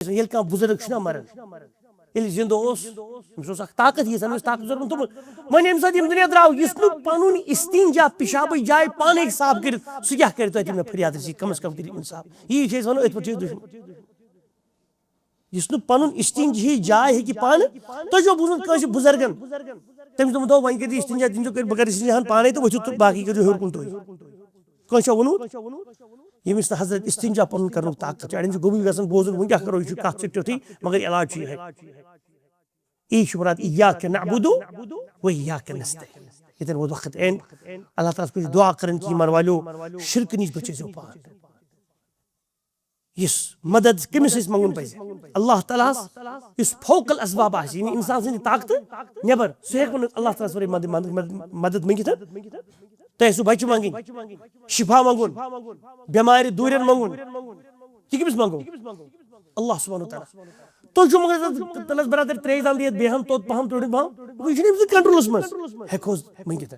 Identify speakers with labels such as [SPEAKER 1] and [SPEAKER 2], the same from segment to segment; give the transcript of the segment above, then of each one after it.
[SPEAKER 1] ये कह बुजुर्ग मरान जिंद ताकत यीज ताकत तुम वन ये दुनिया द्राव इस पुन इस्तिंजा पिशाब जाए पान साफ कर सह क्या कर मे फरियाद रसी कम अज कम कर इंसाफ यी वन अथ पे दुश्मन इस पुन इस्तिंज ही जाए हे पान तुझो बुजुर्ग बुजुर्गन तम दो वन कर इस्तिंजा कर बह कर इस्तिंजा पाने तो वो बाकी कर हर कुन तुम वोनमुत यमिस हजरत इस्तिंजा पुन कर ताकत अड़न गोबी गसन बोजन वो क्या करो यह कत तुथी मगर इलाज यह मुराद इय्याक नअबुदु व इय्याक नस्तईन इतन वो वक्त एंड अल्लाह ताला पे दुआ करन की ईमान वालो शिरक निश बचो पान इस मदद कमिस मंगुन पे अल्लाह ताला इस फोकल असबाब यानी इंसान सं ताकत नबर सह अल्लाह ताला मदद मंगित तह सह बच मंगन शिफा मंगुन बेमार दूर मंगुन यह कमिस मंगो अल्लाह सुब्हानहु व तआला तो मगर तलस बरादर त्रेज दाम दियत बेहम तो पहम तोड़ पहम वो ये कंट्रोलस मज हेको मंगित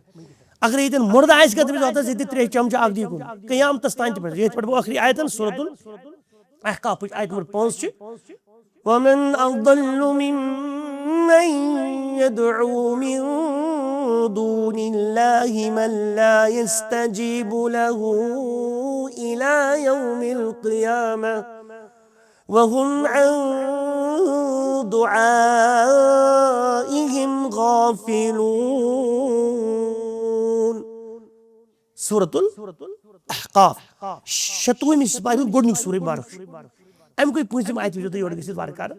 [SPEAKER 1] अगर ये मुर्दा आस तमिस ये त्रे चमच अख दी कयामतस तान पे वो आखिरी आयतन सूरतुल अहकाफ आयत नंबर 5 वमन अज़ल्लु मिम्मन यदउ मिन दूनिल्लाहि मन ला यस्तजीबु लहु इला यौमिल क़ियामह वहुम अन दुआइहिम गाफिलून सूरतुल अहकाफ 7वीं सिपाही गोडनिक सूर मुबारक अम कोई पूंछम आयत जो योर गसित वार कर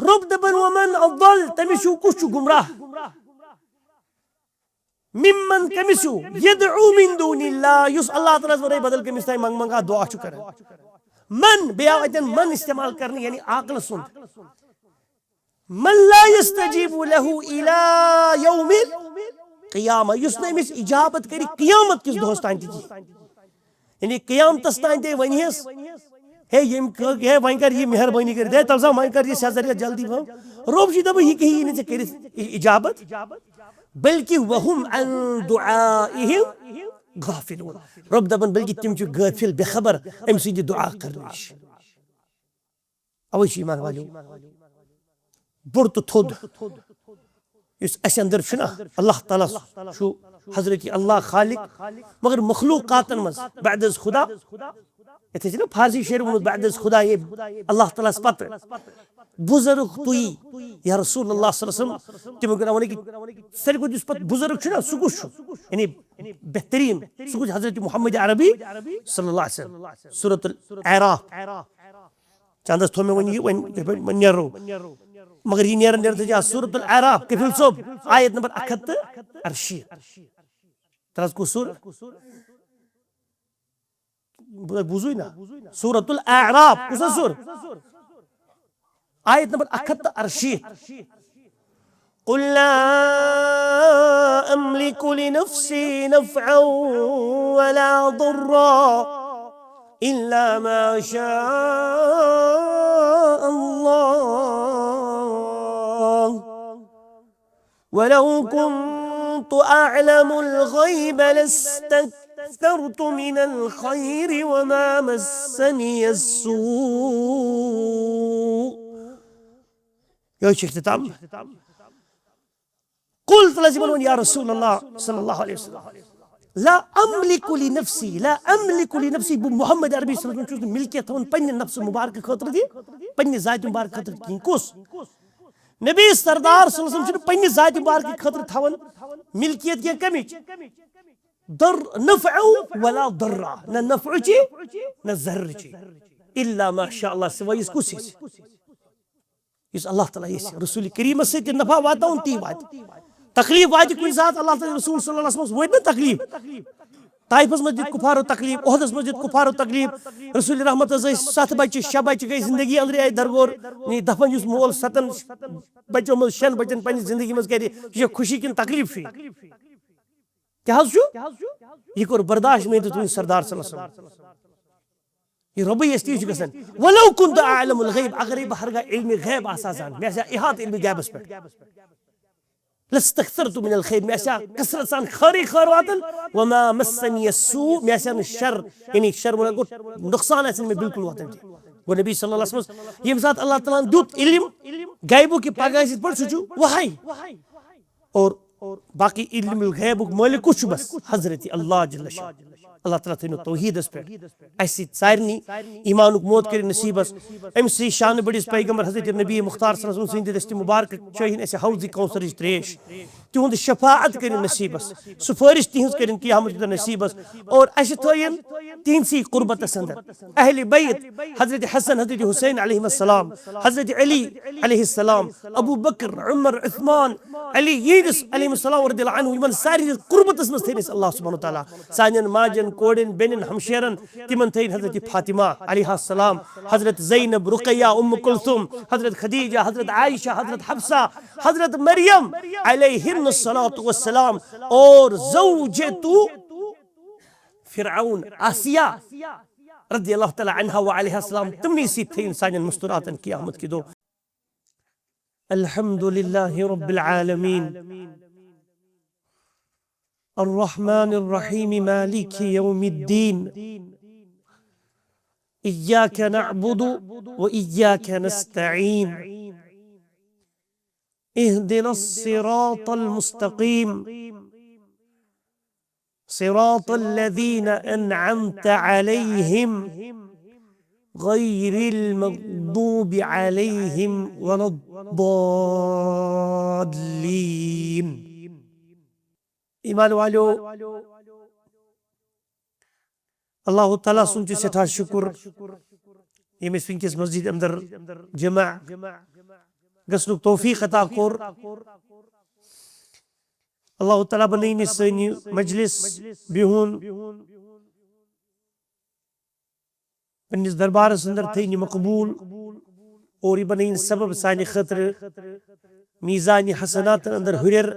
[SPEAKER 1] रब दबन वमन अव्वल तमिशु कुछ गुमराह मिम्मन कमिशु यदउ मिन दूनिल्लाह युस अल्लाह ताला वरे बदल कमिस ताई मंगा दुआ छु कर मन बेआवतन मन इस्तेमाल करनी यानी आकल सुन मन ला यस्तजीबु लहु इला यौमिल क़ियामह युस न अमिस इजाबत करी क़ियामत किस दोस तान यानी क़ियामतस तान ते वनिस हे यम हे वन कर ये मेहरबानी कर दे तलसा वन कर ये सजरिया जल्दी भो रोब जी दब ये कही ने कर इजाबत बल्कि वहुम अन दुआइहिम गाफिलून रब दबन बल्कि तिम छु गाफिल बेखबर अम सिंद दुआ कर अवश्य ईमान वालो बुर तो थोद इस अंदर छुना अल्लाह ताला छु हजरत अल्लाह खालिक मगर मखलूकातन मज बाद खुदा ये ना फारसी शेर वो बाद खुदा ये अल्लाह ताला पत बुजुर्ग तुई या रसूलुल्लाह सल्लल्लाहु अलैहि वसल्लम तिम वन कि सर को जिस पत बुजुर्ग छुना सुकुश यानी बेहतरीन सुकुश हजरत मोहम्मद अरबी सल्लल्लाहु अलैहि वसल्लम सूरतुल अराफ चंदस थो में वन नेरो मगर ये नेर नेर जा सूरतुल अराफ कफिल सोब आयत नंबर 81 तरस को सूर बुझुई ना सूरतुल अराफ कुछ सूर आयत नंबर 81 कुल ला अमलिकु लिनफ्सी नफ़अन वला दुर्रा इल्ला मा शाअ अल्लाह वलौ कुन्तु अअलमुल गैब लस्तक्थरतु मिनल खैरि वमा मस्सनियस्सू इख्तिताम कुल तलजिमन या रसूलुल्लाह सल्लल्लाहु अलैहि वसल्लम ला अमलिकु लिनफ्सी मोहम्मद अरबी सल्लल्लाहु अलैहि वसल्लम मिल्कियत थवन पन्ने नफ्स मुबारक खतर दी पन्ने जात मुबारक खतर की कुस नबी सरदार सल्लल्लाहु अलैहि वसल्लम पन्ने जात मुबारक खतर थवन मिल्कियत के कमी दर नफ़अ वला दर्रा न नफ़अ ची न ज़र्र ची इल्ला माशा अल्लाह सिवाय इस कुछ इस अल्लाह ताला ये रसूल करीम से नफा वाता ती वात तकलीफ वात कुछ साथ अल्लाह ताला रसूल सल्लल्लाहु अलैहि वसल्लम वो ना तकलीफ ताइफस मस्जिद कुफारो तकलीफ ओहदस मस्जिद कुफारो तकलीफ रसूल रहमत सत बच्चे 6 बच्चे गई जिंदगी अंदर आए दरगोर दफन उस मोल 7 बच्चों में 6 बच्चन पन्नी जिंदगी में करे ये खुशी किन तकलीफ क्या ये कोर बर्दाश्त में तो सरदार सल्लल्लाहु अलैहि वसल्लम ये रबी अस्ती गसन वलौ कुंत अअलमुल गैब अगर ये बहरगा इल्म गैब आसा जान मैं इहात इल्म गैबस पे لستكثرت من الخير ماشا كسرت سان خيري خير واتن وما مسني السوء ماشا الشر يعني الشر ولا قلت نقصان اسن من بالكل واتن والنبي صلى الله عليه وسلم يمزات الله تعالى دوت علم غيبو की पागाइस पर सुजु वही और बाकी इल्म गैब मालिक कुछ बस हजरत अल्लाह जल्ल शाह अल्लाह ताला थो तौहीदस पे ऐसी सारनी ईमान मौत कर नसीबस अमसी शान बड़िस पैगंबर हजरत नबी मुख्तार सल्लल्लाहु अलैहि वसल्लम दस्ती मुबारक चहिन ऐसे हौज कौसर त्रेश तिहुंद शफाअत कर नसीबस सुफारिश तिहंस कर क़यामत नसीबस और ऐसे थोयन तीन सी कुर्बत अंदर अहले बैत हजरत हसन हजरत हुसैन अलैहिस्सलाम हजरत अली अलैहिस्सलाम अबू बकर उमर उस्मान अली यीस अलैहिस्सलाम रदियल्लाहु अन्हु यमन सारी कुर्बत में थेनिस अल्लाह सुब्हानहु व तआला सानन माजन कोडन बेनन हमशेरन तिमन थेन हजरत फातिमा अलैहिस्सलाम हजरत ज़ैनब रुकैया उम्म कुलसुम हजरत खदीजा हजरत आयशा हजरत हफ्सा हजरत मरियम अलैहिस्सलातु वस्सलाम और ज़ौजतु फिरऔन आसिया रदियल्लाहु तआला अन्हा व अलैहिस्सलाम तमनी सी थेन सानन मुस्तुरातन क़यामत की दो अल्हम्दुलिल्लाहि रब्बिल आलमीन الرحمن الرحيم مالك يوم الدين إياك نعبد وإياك نستعين اهدنا الصراط المستقيم صراط الذين أنعمت عليهم غير المغضوب عليهم ولا الضالين ईमान वालो अल्लाह ताला सुन सठा शुक्र यमिस विंकिस मस्जिद अंदर जमा गसनुक तौफीक अता कोर अल्लाह ताला बनैनि सनी मजलिस बिहुन पन्निस दरबार अंदर थैनि मकबूल और ये बनैनि सबब सानि खतर मीज़ान हसनात अंदर हुरर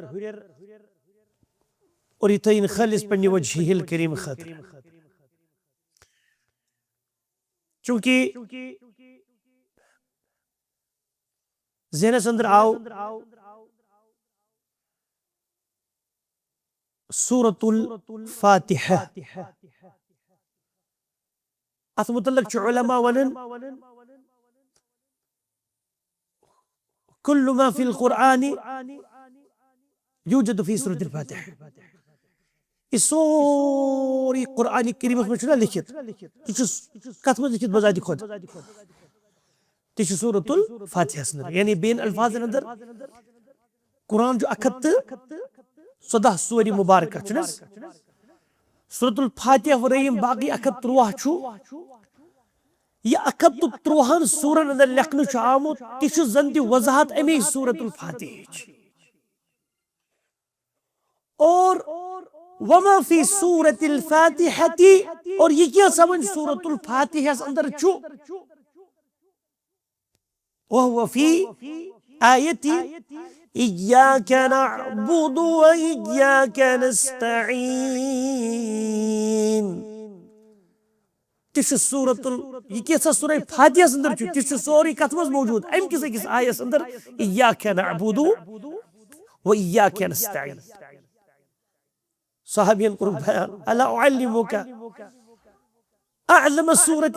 [SPEAKER 1] और ये थैनि खालिस पन्नि वजहिल करीम खतर चूंकि ज़हनस अंदर आओ सूरतुल फातिहा अथ मुतल्लक च उलमा वनन कुल्लु मा फिल कुरआनी यूजदु फी सूरतिल फातिहा इस सोरी कुरआन करीम में छुना लिखित कथ में लिखित बजाय खुद तिश सूरतुल फातिहा यानी बेन अल्फाज अंदर कुरान जो अखत 14 सूरी मुबारक छुनस सूरतुल फातिहा वरयम बाकी अखत 3 छु ये अखत 3 सूरन अंदर लिखनु छु आमुत तिश जंदी वजाहत अमी सूरतुल फातिहा और वमा फी सूरतिल फातिहती और ये क्या समझ सूरतुल फातिहा अंदर छु वहुवा फी आयती इय्याका नअबुदु व इय्याका नस्तईन तिश सूरतुल ये क्या सूरह फातिहा अंदर छु तिश सोरी कथमस मौजूद अम किस आयत अंदर इय्याका नअबुदु व इय्याका नस्तईन साहबियन को बयान अला उअल्लिमुका अअलम सूरत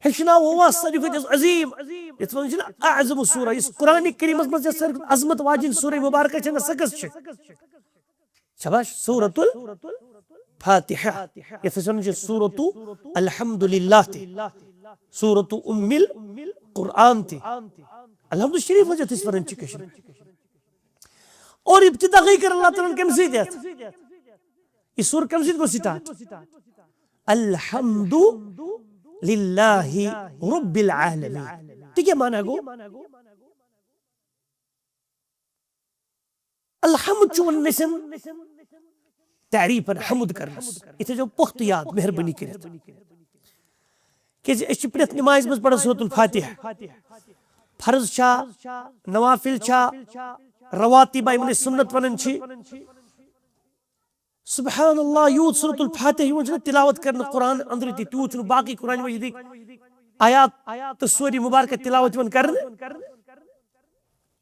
[SPEAKER 1] हशना हुआ सरीफत अजीम इतना अअज़म सूरा इस कुरान करीम में सर अजमत वाजिन सूरह मुबारक छन सकस छ शाबाश सूरतुल फातिहा यथसन सूरतु अल्हम्दुलिल्लाह सूरतु उम्मिल कुरान थी अल्हम्दु शरीफ वजह इस वरन छ और इब्तिदा कर अल्लाह ताला कम से देत इस सूर कम से को स्टार्ट अल्हम्दु लिल्लाहि रब्बिल आलमीन ठीक है माना गो अल्हम्द चुन निसन तारीफ हम्द करनस इथे जो पुख्त याद मेहरबानी करित के एछ प्रत नमाज में पढ़ सूरतुल फातिहा फर्ज छा नवाफिल छा रवातिब इमन सुन्नत वनन छी सुब्हानअल्लाह यूत सूरतुल फातिहा यूत तिलावत करन कुरान अंदर ती तूत बाकी कुरान मजीद आयात तो सूरी मुबारक तिलावत वन करन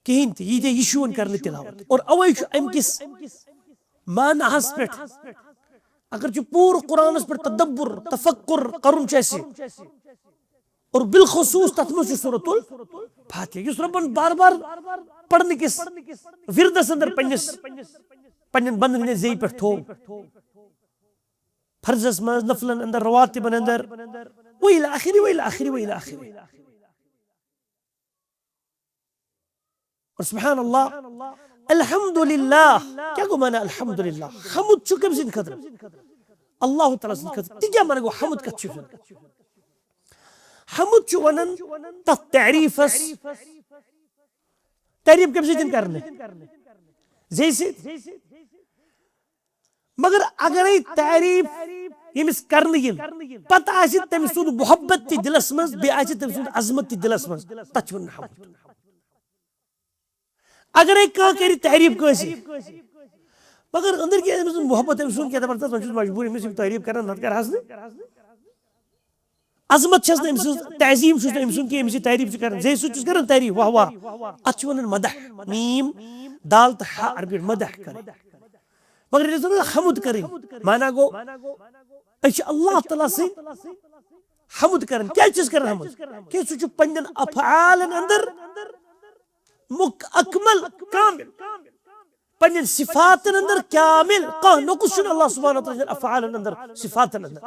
[SPEAKER 1] कहें ये यशुन कर तिलावत और अवै अमकिस मानहस पे अगर पूर कुरानस पे तदब्बुर तफक्कुर करुन और बिलखसूस तथ में सूरतुल फातिहा युस रब्बन बार बार पढ़ने किस विरदस अंदर पन्नन बंदन ने ज़े पे थो फर्जस मज नफलन अंदर रवातिबन अंदर वही आखिरी वही आखिरी वही आखिरी और सुभान अल्लाह अल्हम्दुलिल्लाह क्या को माना अल्हम्दुलिल्लाह हमुद छु कम सिन खतर अल्लाह ताला सिन खतर तिजा माना गो हमुद कछु हमुद छु वनन त तारीफस तारीफ कम सिन करने जैसे मगर अगर तारीफ यमिस करने गिन पता आसि तम सुद मोहब्बत ति दिलस मज बे आसि तम सुद अजमत ति दिलस मज तचवन हमुद अगर एक का करी तारीफ कैसे मगर अंदर की मोहब्बत है सुन के दबरदस्त मैं मजबूर में सिर्फ तारीफ करना नत कर हसने अजमत छस ने तजीम छस ने सुन के तारीफ करन जै सुच करन तारीफ वाह वाह अच्छवन मदह मीम दाल त हा अरबी मदह कर मगर ये हमुद करें माना गो अच्छा अल्लाह ताला से हमुद करन क्या चीज करन हमुद के सुच पंजन अफआलन अंदर मुकम्मल कामिल पंजन सिफातन अंदर कामिल का नुक्स अल्लाह सुब्हानहु व तआला अफआल अंदर सिफातन अंदर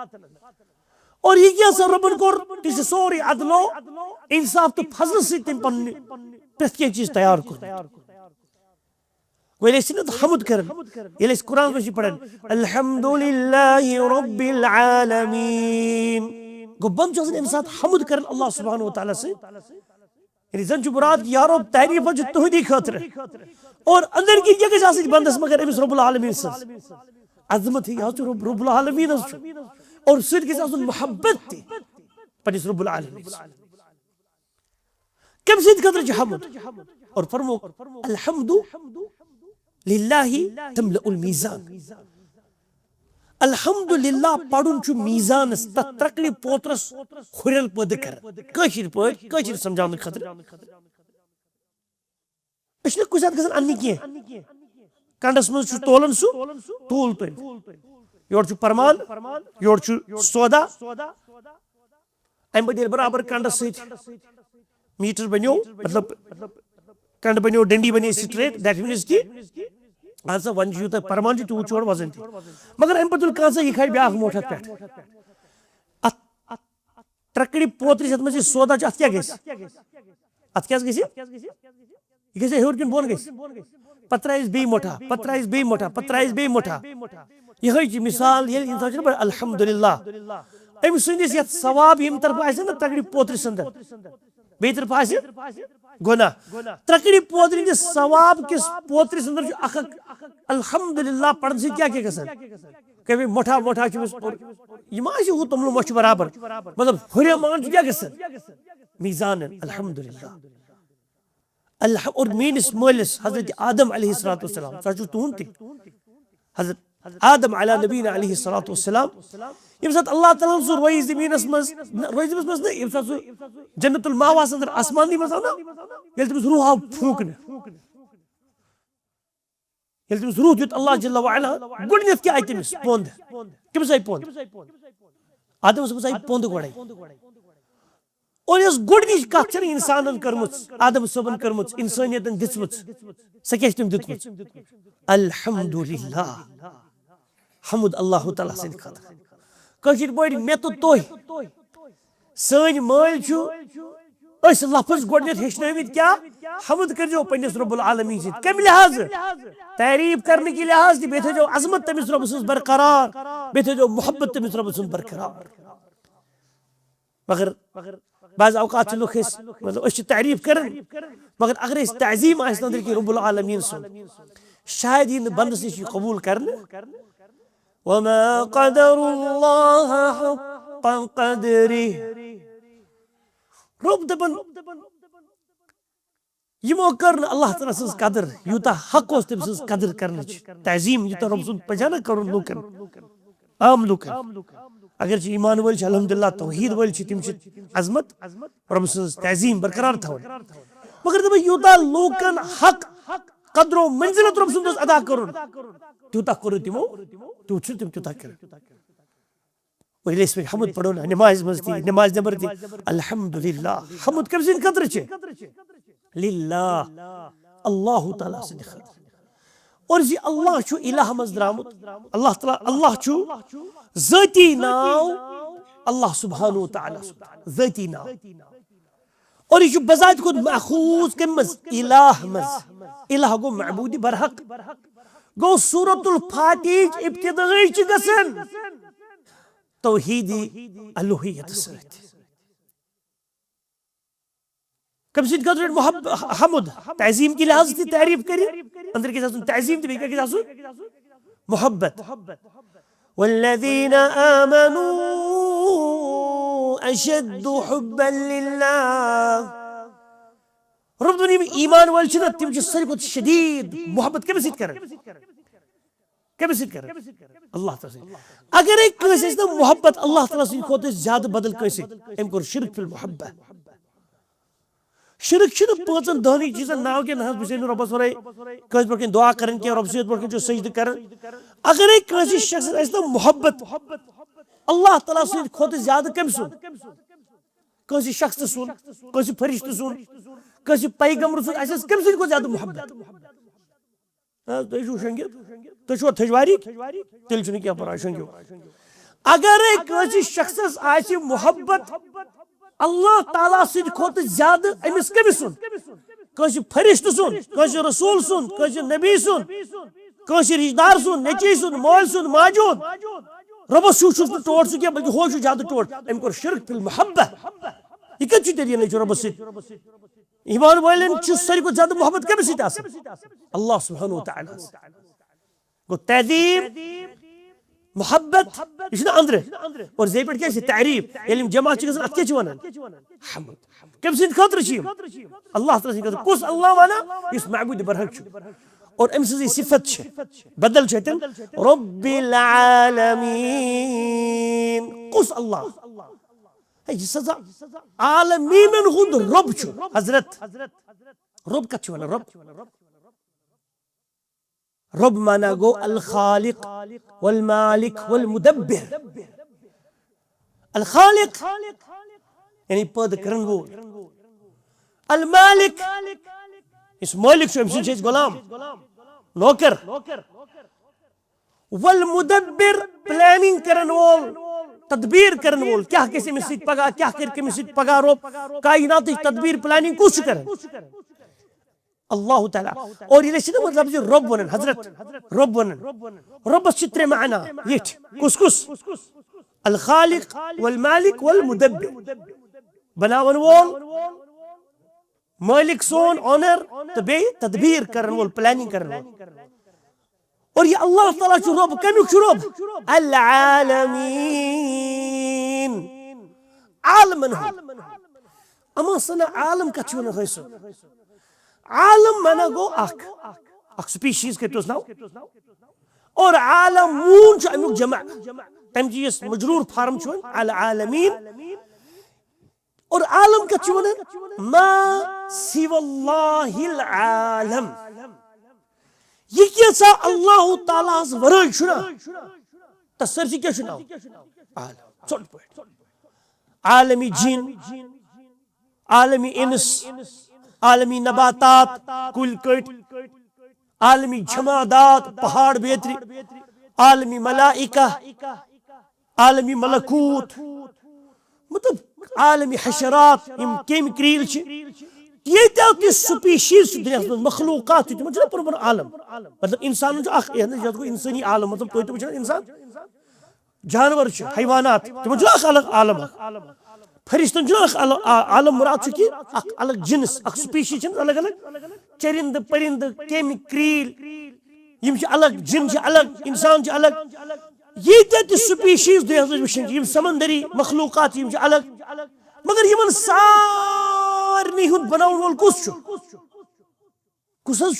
[SPEAKER 1] और ये क्या सब रब्बन कोर तिस सोरी अदलो इंसाफ तो फजल से तिम पन प्रत्येक चीज तैयार कर वेले सिन हमुद करन ये कुरान में पढ़न अल्हम्दुलिल्लाहि रब्बिल आलमीन गो बम जो इंसान हमुद करन अल्लाह सुब्हानहु व तआला से जन मुराद यारो तारीफ जो तुहदी खतर और अंदर की जगह जा बंदस मगर अमिस रब्बुल आलमीन सज अजमत है रब्बुल आलमीन और सिर के साथ मोहब्बत थी पनिस रब्बुल आलमीन कम सिद खतर हमुद और फरमो अल्हम्दु लिल्लाहि तमलउल मीज़ान अल्हम्दुलिल्लाह पढ़ुन छु मीज़ानस तत्रकली पोत्रस खुरल पद कर कशिर समझाने खतर इसने कुछ गसन अन्नी किए कंडस में छु तोलन सु तोल तो योर छु परमान योर छु सोदा एम बदल बराबर कंडस से मीटर बनियो मतलब कंड बनियो डंडी बनी स्ट्रेट दैट मीन्स की आसा वन जू त परमान जू चोड़ वजन थी मगर एम बदल कासा ये खाई ब्याह मोटा पेट ट्रकड़ी पोत्री सत में सोदा अत क्या गेस अत क्या गेस ये गेस हेर किन बोन गेस पत्राइस बे मोटा पत्राइस बे मोटा पत्राइस बे मोटा ये जी मिसाल ये इंसान छ अल्हम्दुलिल्लाह एम सुनिस यत सवाब यम तरफ आसे न ट्रकड़ी पोत्री संदर बे तरफ आसे गुना ट्रकड़ी पोत्री के सवाब किस पोत्री संदर अख अल्हम्दुलिल्लाह पढ़न से क्या क्या गसन कभी मोटा मोटा ये माशे हो तुम लोग बराबर मतलब हुरे मान क्या गसन मीज़ान अल्हम्दुलिल्लाह अल्लाह और मीनस मोलिस हजरत आदम अलैहिस्सलातु वस्सलाम सचु तून थी हजरत आदम अला नबीना अलैहिस्सलातु वस्सलाम यम साथ अल्लाह ताला सु रोई जमीनस मज रोई जमीनस मज यम साथ जन्नतुल मावा अंदर आसमानी मज ना येल तुम रूह फूकने येल तुम रूह जुत अल्लाह जल्ल व अला गुडनेस क्या आइटम्स पोंद किम सही पोंद आदम से सही पोंद गोड़ाई और इस गुडनिश कथ इंसानन करमुच आदम सबन करमुच इंसानियतन दिसमुच सकेशतम दितमुच अल्हम्दुलिल्लाह हमुद अल्लाह ताला से खतर कशिर बड़ी मे तो तोय सन माल छु अस लफ्ज गोडनेत हेचनवित क्या हमुद करजो पन्निस रब्बुल आलमीन से कम लिहाज तारीफ करने के लिहाज से बेथे जो अजमत तमिस रब्ब सुन बरकरार बेथे जो मोहब्बत तमिस रब्ब सुन बरकरार मगर बाज़ औकात लोग मतलब तारीफ करन मगर अगर इस ताज़ीम अंदर की रब्बुल आलमीन सुन शायद इन बंद से कबूल करने वमा क़दरुल्लाह हक़्क़ क़द्रिही रब दपन यमो कर अल्लाह ताला सज कदर यूता हक ओस तम सज कदर करने ताज़ीम यूता रब सुन पहचान कर लूकन आम लूकन अगर ईमान वल अल्हम्दुलिल्लाह तौहीद वल तिम अजमत रब सज ताज़ीम बरकरार थवन मगर दप यूता लूकन हक कदरो मंजिलत रब सुंदस अदा करुन त्यूता करो तिमो त्यूछ तिम त्यूता कर और इसमें हमद पढ़ो ना नमाज मस्ती नमाज नंबर थी अल्हम्दुलिल्लाह हमद कब सिन कदर छे लिल्लाह अल्लाह ताला से खतर और जी अल्लाह छु इलाह मजद्रामुत अल्लाह ताला अल्लाह छु ज़ाती नाव अल्लाह सुब्हानहु व तआला ज़ाती नाव और ये बजात खुद माखूज के मज इलाह गो मअबूदी बरहक गो सूरतुल फातिह इब्तिदाई च गसन तौहीदी अलूहियत सत कब सिद कदर हमद तज़ीम की लिहाज से तारीफ करी अंदर के साथ तज़ीम तो बेका के साथ मोहब्बत वल्लज़ीना आमनू अशद्दु हुब्बन लिल्लाह रब दुनिया में ईमान वाले छिना तिम जो सर को शदीद मोहब्बत कब सिद कर अल्लाह ताला अगर एक कैसे ना मोहब्बत अल्लाह ताला से खोते ज्यादा बदल कैसे एम कर शिरक फिल मोहब्बत शिरक छिन पांचन दहनी चीजन नाव के नहस बिसेन रब्बस वरे कस पर दुआ करन के रब से पर जो सजद करन अगर एक कैसे शख्स ऐसा मोहब्बत अल्लाह ताला से खोते ज्यादा कम सुन कैसे शख्स सुन कैसे फरिश्ते सुन कैसे पैगंबर सुन ऐसा कम से को ज्यादा मोहब्बत तो शंगे तो छो थजवारी तिल छुन क्या पर शंगे अगर एक कैसे शख्स आसी मोहब्बत अल्लाह ताला से खोत ज्यादा अमिस कम सुन कैसे फरिश्ते सुन कैसे रसूल सुन कैसे नबी सुन कैसे रिश्तेदार सुन नेची सुन मोल सुन माजूद रबस छुस टोट सु क्या बल्कि हो ज्यादा टोट अम कर शिरक फिल मोहब्बत ये कछ तेरी नहीं रबस ईमान वालेन सारी को ज्यादा मोहब्बत कम सित अल्लाह सुब्हानहु व तआला गो तज़ीम मोहब्बत ये अंदर और जे पे क्या तारीफ यम जमा गसन अत क्या वनान हमद कम सिंद खतर अल्लाह ताला सिंद कुस अल्लाह वाना इस मअबूद बरहक और अम सजी सिफत बदल छतन रब्बिल आलमीन कुस अल्लाह है सजा आलमीन हुद रब छु हजरत रब कछ वना रब माना गो अल खालिक वल मालिक वल मुदब्बिर अल खालिक यानी पैदा करन वो अल मालिक इस मालिक से हमसे गुलाम नौकर वल मुदब्बिर प्लानिंग करन वोल तदबीर करन वोल क्या कैसे मिसित पगा क्या करके मिसित पगा रो कायनात तदबीर प्लानिंग कुछ करन अल्लाह ताला और ये सिर्फ मतलब जो रब बनन हजरत रब बनन रब चित्र माना ये कुस अल खालिक वल मालिक वल मुदब्बिर बनावन वोल मालिक सोन ऑनर तबे तदबीर करन वोल प्लानिंग करन वोल और ये अल्लाह ताला जो रब कमिक जो रब अल आलमीन आलमन अमा सना आलम का छुन होइसो आलम माना गो अख स्पीशीज के तोस नाउ और आलमून छ अमुक जमा तम जी इस मजरूर फार्म छुन अल आलमीन और आलम का छुन मा सिवल्लाहिल आलम ये क्या सा अल्लाह ताला वरल छुना तसर से क्या छुना आलम छोड़ पड़ आलमी जिन आलमी इंस आलमी नबातात कुल कट आलमी जमादात पहाड़ बेतरी आलमी मलाइका आलमी मलकूत मतलब आलमी हशरात इम केम क्रील ये तो स्पीशीज मखलूकात मतलब आलम मतलब इंसान जो इंसानी आलम मतलब तो इंसान जानवर हैवानात अलग आलम फरिश्तन आलम मुराद कि अलग जिनस स्पीशीज अलग अलग चरिंद परिंद केम क्रील यम अलग जिन अलग इंसान अलग ये स्पीशीज वो समंदरी मखलूकात यम अलग मगर यमन सारनी हुंद बनावन वोल कुस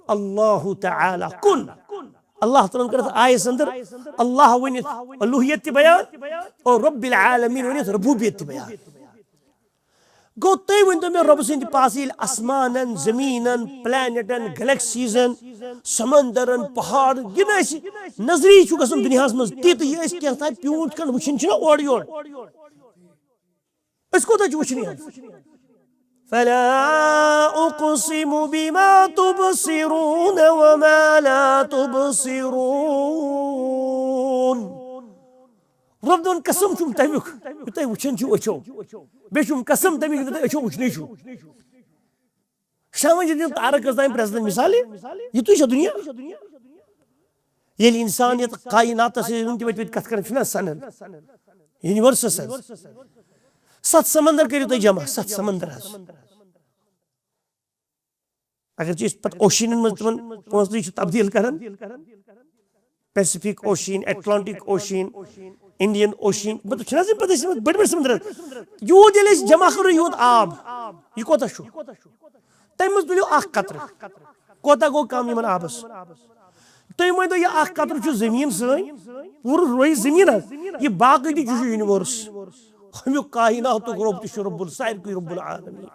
[SPEAKER 1] अल्लाह ताला कुन अल्लाह ताला कर आयस अंदर अल्लाह वनित अलूहियत बयान और रब्बिल आलमीन वनित रबूबियत बयान गो तुम वन तो मे रब सद पास आसमानन जमीनन प्लैनेटन गैलेक्सीजन समंदरन पहाड़ गिन नजरी गम दुनिया मज tit ये प्यूंत कन वुन ओर योर कोत वुन फला उक़सिमु बिमा तुबसिरून वमा ला तुबसिरून रब दोन कसम तुम तमिक तुम वुचन अचो बेम कसम तमिक अचो वुचन शाम तारक ताम प्रेसिडेंट मिसाल युत दुनिया ये इंसान ये कायनात वत कत कर सनन यूनिवर्सस 7 समंदर करो तुम जमा 7 समंदर अगर पे ओशन मज तब्दील कर Pacific ocean Atlantic ocean Indian ocean पे बड़ बड़ समंदर यूत ये जमा करो यूत आब यह कोता तम मज तुलो कतर कोता गो कम इन आबस तुम वन यह कतर जमीन सही पूर रोई जमीन यह बाकी यूनिवर्स अमुक कायनात रब रब्बुल सारिकुल रब्बुल आलमीन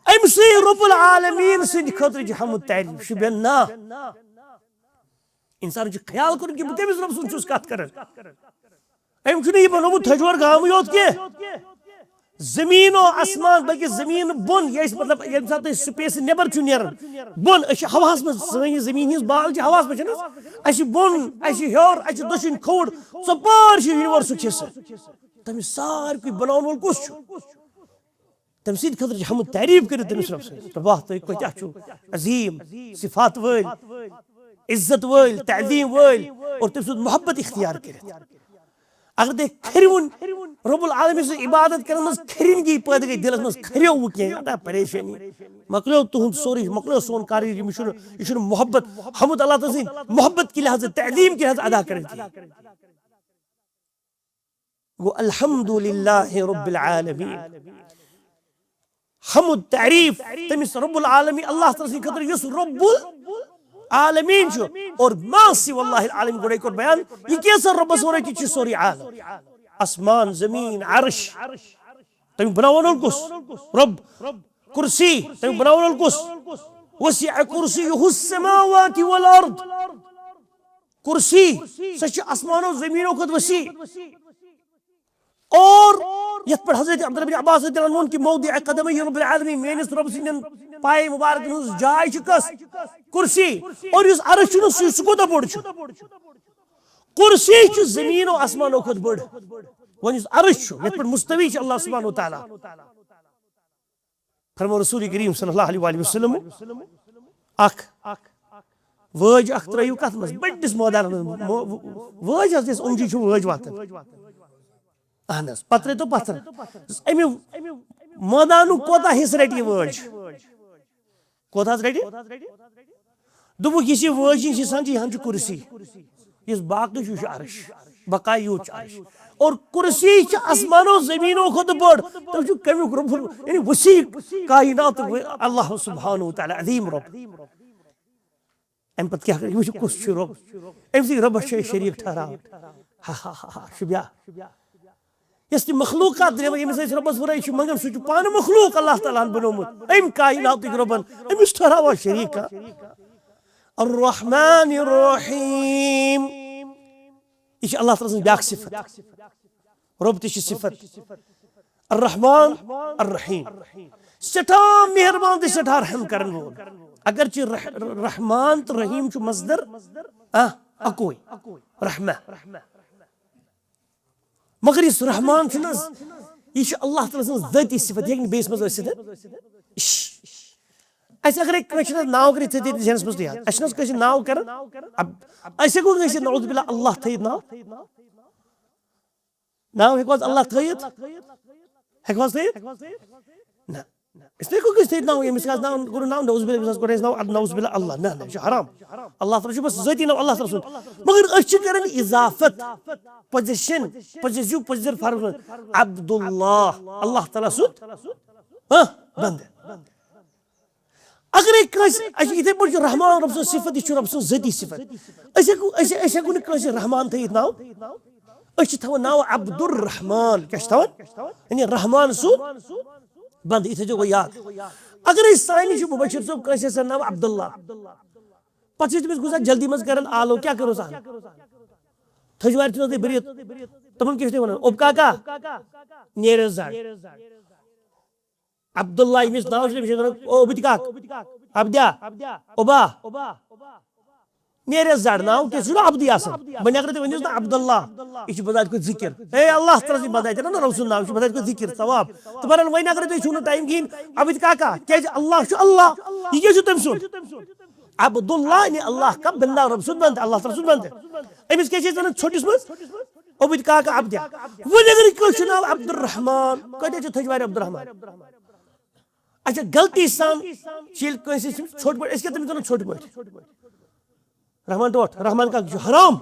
[SPEAKER 1] अमसे रब्बुल आलमीन सद खतर हमद तारीफ शुबन ना इंसान ख्याल कर कि तमिस रब सुन कत कर अम यह बनोमुत थजवर गाम योत कह जमीन आसमान बल्कि जमीन बोन ये मतलब ये स्पेस नबर नेरान बोन हवास मज सी जमीन हज बाल हवास मज बोन हेर दशिन खोड़ सपार यूनिवर्स हिस्सा तमिस सारे बनान वोल कुस तम सद खतर हमद तारीफ कर तमिस रब वाह तुम क्या अजीम सिफात वल इज्जत वल तअजीम वल और तम सद मोहब्बत इख्तियार कर अगर तुम खरवन रब्बुल आलमीन से इबादत कर खरिनगी पैदा गई दिलस मज खरियो वो क्या परेशानी मकलो तुहद सोरी मकलो सोन कार्य यह मोहब्बत हमद अल्लाह तआला सद मोहब्बत के लिहाज तअजीम के लिहाज अदा कर गो अल्हम्दुलिल्लाहि रब्बिल आलमीन हमद तारीफ तमिस रब्बुल आलमीन अल्लाह तआला खतर युस रब्बुल आलमीन और मासी वल्लाहि आलमीन गोड़े कर बयान ये कैसा रब सोरे की सोरी आलम आसमान जमीन अर्श तुम बनावन कुस रब कुर्सी तुम बनावन कुस वसिअ कुर्सियुहु अस्समावाति वल अर्द कुर्सी सच आसमानो जमीनो खुद वसी और ये हजरत अब्दुल्लाह बिन अब्बास रज़ियल्लाहु की मौदिअ क़दमैहि रब्बिल आलमीन मेनिस रब सिंदन पाए मुबारक हुज जाय कस कुर्सी और इस अर्श सु कोता बोड़ कुर्सी जमीन और आसमानो खुद बड़ वन इस अर्श ये मुस्तवी अल्लाह सुब्हानहु व तआला फरमो रसूल करीम सल्लल्लाहु अलैहि वसल्लम अख वज अख त्रयु कत मस बड्डिस मैदान वज हस उंजी वज वातन अहनस पत्रे तो पत्थर अमि मैदान कोता हिस रटी वज कोता रटी दुबु यह वज हिसान यहां कुर्सी इस बाकी अर्श बका यूत अर्श और कुर्सी आसमानो जमीनो खुद बड़ तुम कमुक रब्बुल यानी वसी कायनात अल्लाह सुब्हानहु व तआला अजीम रब अम पत क्या कुस रब अम रब शरीक ठहरा हा हा हा शुबिया यस मखलूकात यमिस रबस वराई मंगन सह पान मखलूक अल्लाह ताला बनोमुत अम कायनात रबन अमिस ठहरावा शरीका अर्रहमानिर रहीम यह अल्लाह ताला सं सिफत रब ति सिफत अर्रहमान अर्रहीम सठा मेहरबान तो सठा रहम करन वोल अगर रहमान तो रहीम मसदर अकोई रहमा मगर इस रहमान यह अल्लाह ताला सं ज़ाती सिफत ये बेस मज अगर नाव कर जहनस मज याद नाव कर नौज़ बिल्लाह अल्लाह थी नाव नाव हेको अल्लाह थी हेको ना इसलिए नाव यमिस नाव गुरु नाव नौज़ बिल्लाह गुरु नाव नौज़ बिल्लाह अल्लाह ना ना हराम अल्लाह ताला बस ज़ाती नाव अल्लाह ताला मगर करन इजाफत पोजीशन पोजीशन पोजीशन फर्क अब्दुल्लाह अल्लाह ताला सुन बंदे अगर इथे पे रहमान रब सं सिफत यह रब सं ज़ाती सिफत हेको रहमान थी नाव थवान नाव अब्दुर रहमान क्या थवान यानी रहमान सुन बंद ये थो याद अगर सान मुबशिर सोब कस नाम अब्दुल्ला पे तमिस गुजा जल्दी मज कर आलो क्या करो सान थजवार तुम बरित तमन क्या वन ओब काका नेर जड़ अब्दुल्ला यमिस नाव ओबित काक अब्द्या ओबा नेर जड़ नाव क्या अब्दी बन अगर तुम ना अब्दुल्ला यह बजात को जिक्र ए अल्लाह तला बजात ना रसूल नाव बजात को जिक्र सवाब तो बहरहाल वन अगर तुम छो टाइम कहीं अबित काका क्या अल्लाह अल्लाह यह क्या तम सुन अब्दुल्ला ने अल्लाह का बंदा रब सुन बंद अल्लाह तला सुन बंद अमिस क्या छोटिस मज ओबित काका अब्द्या वन अगर कह नाव अब्दुर्रहमान कत थजवार अब्दुर्रहमान अच्छा गलती सान छोट पट क्या तमिस छोट पट रहमान टोट रहमान का हराम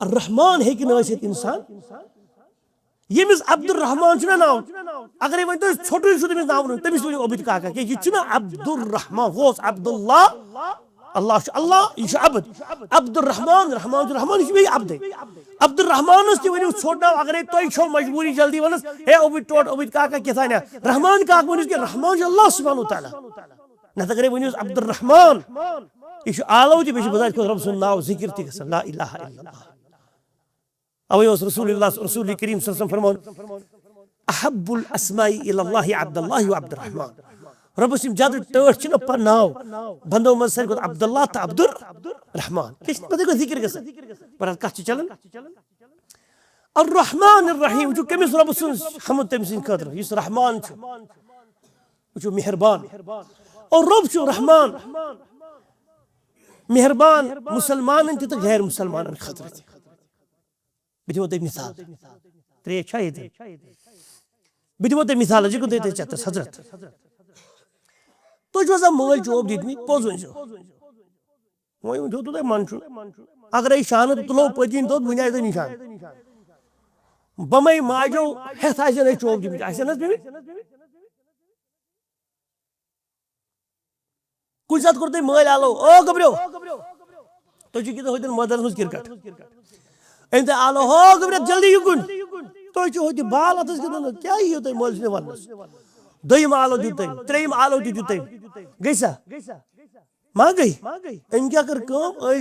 [SPEAKER 1] रहमान हे इंसान यमिस अब्दुर्रहमान नाव अगर वन छोटू तमिस नाव तमिस वो ओबित काका क्या यह अब्दुर्रहमान वो अब्दुल्ला अल्लाह अल्लाह यह अब्द अब्दुर्रहमान रहमान रहमान यह अब्द अब्दुर्रहमान वन छोट नाव अगर तुम छो मजबूरी जल्दी वनस हे ओबित टोट ओबित काका क्या रहमान काक वन रहमान अल्लाह सुब्हानहु तआला नत अगर वन अब्दुर्रहमान यह आलो बे बजात रब सुन नाव जिक्र ता ला इलाहा इल्लल्लाह अवे रसूल करीम फरमान अहब्बुल अस्माई इलल्लाहि अब्दुल्लाह व अब्दुर्रहमान रब सिम ज्यादा टर्ट छ पर नाव बंदो मज सर अब्दुल्लाह त अब्दुर्रहमान किस पते को जिक्र गस पर कछ चलन अर्रहमान अर्रहीम जो कमिस रब सुन हमद तम सिन खतर इस रहमान छ जो मेहरबान और रब छ रहमान मेहरबान मुसलमान तो गैर मुसलमान खतर बो तुम मिसाल त्रेश बो तुम मिसाल चतस हजरत तुम मल जोब दितमी पोज वन वो तो तुम मन अगर शान तुलो पतिन तो वन आए निशान बमे माजो हेथ चोब दिम कुछ सात कोर तुम मल आलो ओ गब्रो तुम होतन मदर मज क्रिकेट अम तुम आलो हो गब्रो जल्दी युकुन तुम होत बाल अत क्या यी तुम मल वन दोम आलो दित तुम त्रेम आलो दित तुम गई सा मा गई अम क्या कर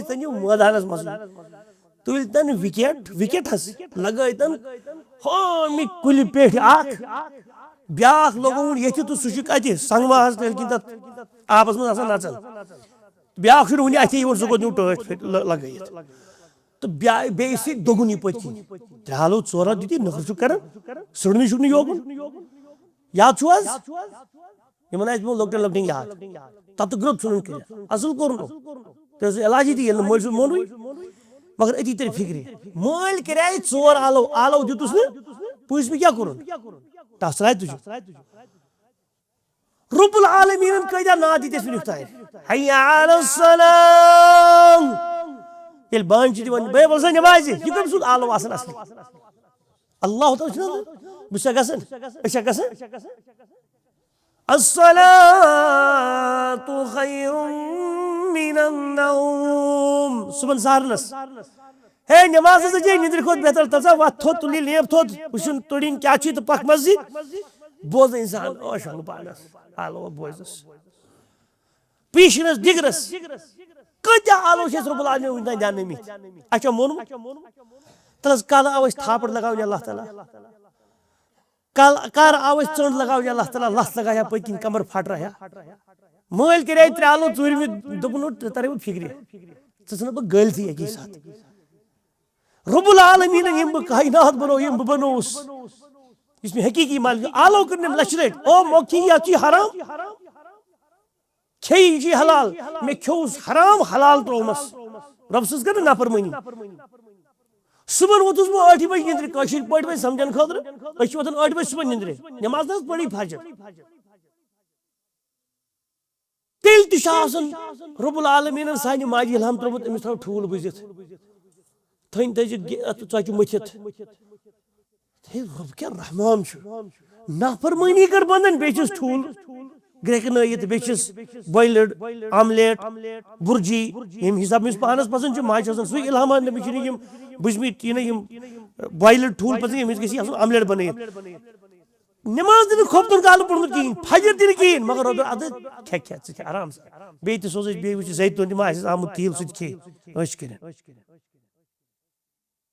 [SPEAKER 1] तन मैदानस मज तुल तन विकेट विकेट लगन होमी कुल पे ब्याख लोगों ये तो सह कत संगमा आबस मज नचान ब्याख वन अथी सह गो टट लग तो बेस दोगुन पति त्रेलो चोरा दित नखर कर सुड़न शुन योगुन याद इन लोकटन लोकटन याद तब तो ग्रोप सुन असल कोर तो इलाजी दी मल मोन मगर अति तेरे फिक्री मल कराए चोर आलो आलो दितुस पुस में क्या करूँ तसराय तुझ रब्बुल आलमीन कदा ना दिस हय्या अलस सलाम ये बान दिवान बे बोल नमाज यह कम सुन आलो आसन असली अल्लाह ताला बस गसन अस्सलातु खैरुम मिनन नौम सुबह सारनस हे नमाज जे निद्र खोत बेहतर तसा वा थोत तुली लेप थोत उशन तोड़िन क्या छी तो पक मस्जिद बोझ इंसान ओ शंग पानस आलो बोझस पीशनस दिगरस कदा आलो छस रब्बुल आलमीन उन जाने मी अच्छा मोन तस काल आवस थापड़ लगाव अल्लाह ताला काल कार आवस चंड लगाव अल्लाह ताला लस लगाया पकिन कमर फट रहा मल करे त्रेलो चूर में दोपन तरे फिक्री सन बह गलती अकी साथ रब्बुल आलमीन यम कायनात बनो यम बनोस इसमें हकीकी मालिक आलो करने लक्ष रेट ओ मोकी या ची हराम खेई जी हलाल मैं खोस हराम हलाल त्रोमस रब सस कर नाफरमानी सुबह वोतुस बह 8 बजे निंद्रे कशीर पट में समझन खतर अस वतन 8 बजे सुबह निंद्रे नमाज न पड़ी फजर तिल तिशासन रब्बुल आलमीन सानि माजी इल्हाम त्रोमत अमिस थो ठूल बुझित थन तज चचु मथित रब क्या रहमान नाफरमानी कर बंदन बेचस ठूल ग्रेकनयत बेचस बॉइल्ड आमलेट बुर्जी यम हिसाब मिस पानस पसंद माज सु इल्हाम नबी यम बुझमित यम बॉइल्ड ठूल पसंद यम गसी आमलेट बनयत नमाज दिन खोपतन काल पढ़मुत कहीं फजर दिन कहीं मगर रब अद खे आराम से बे सोज बे वो जैतून तम आमुत तील सह ऐश कर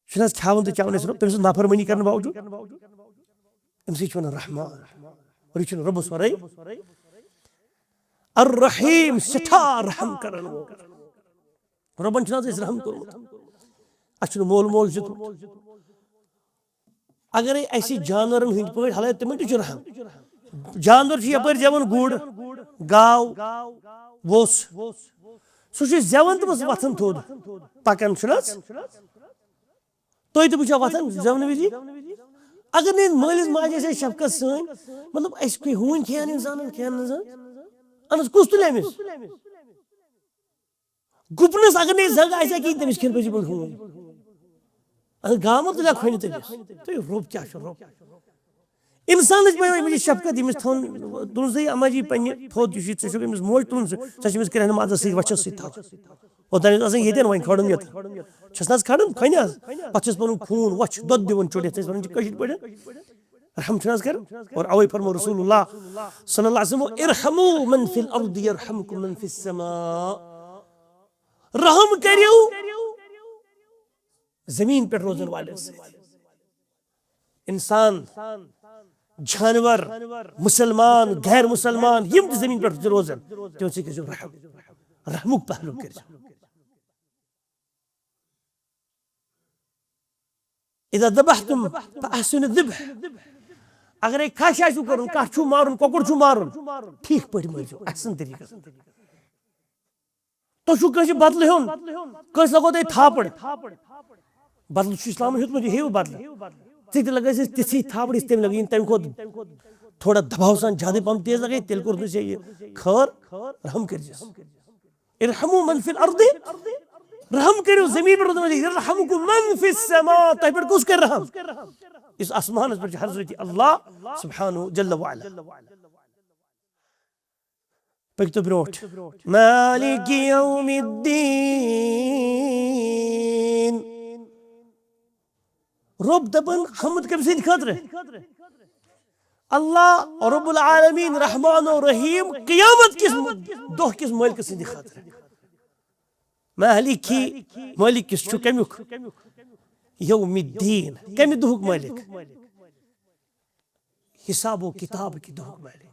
[SPEAKER 1] खावन तो चावन तम नफरमनी कर बावजूद अमस रहमान और यह रबस वरई अर्रहीम सठा रहम करन वो रबन रहम कोर्मुत अस मोल मोल अगर ऐसी जानवर हंद पे हालात तम रहम जानवर यपर जवन गुड़ गाव वोस सह जवन तो वथन थोद पकान तुम तो वुचा वथन जवन विजि अगर नहीं मालिस माजे शफकत सन मतलब हून खेन इंसान खेन अहन कुस तुल अमिस गुपनस अगर नहीं जग आसा कहीं तमिस खेन पे हून गाम तुला खन तमिस तो रोब क्या रोब इंसान पे शफकत यमिस थोन तुन अम्मा जी पे थोद अमिस मोज तुन सह करहन माज वचस ओतान ये वह खड़न ये ना खड़न खन पे पन खून वच दोद दिवन चुड़ित पे रहम कर और अवे फरमो रसूलुल्लाह सल्लल्लाहु अलैहि वसल्लम इरहमू मन फिल अर्दि यरहमकुम मन फिस समा रहम करियो जमीन पर रोजन वाले से इंसान जानवर मुसलमान गैर मुसलमान यम जमीन पर रोजन तम रहम रहमुक पहलू कर इदा दबहतुम फअहसिनु ज़िब्ह अगर खश आसु करन कछु मारुन कोकुर छु मारुन ठीक पड़ मरियो अहसन तरीका तो छु कस बदल होन कस लगो ते थापड़ बदल छु इस्लाम हेतु हेव बदल ते लगे से तिसी थापड़ इस्तेम लगी तम को थोड़ा दबाव सान ज्यादा पम तेज लगे तेल को से खर रहम कर इरहमू मन फिल अर्दि रहम करो जमीन पर यरहमुकुम मन फिस समा तह पर कुस कर रहम इस आसमान पर हजरत अल्लाह सुब्हानहु जल्ल व अला पकतो ब्रोट मालिक यौमिद्दीन रब दबन हमद कब से खतर अल्लाह रब्बुल आलमीन रहमान और रहीम क़यामत किस दोह किस मालिक से खतर मालिकी मालिक किस छु कमुक यौमिद्दीन कमि दुहुक मालिक हिसाब व किताब की दुहुक मालिक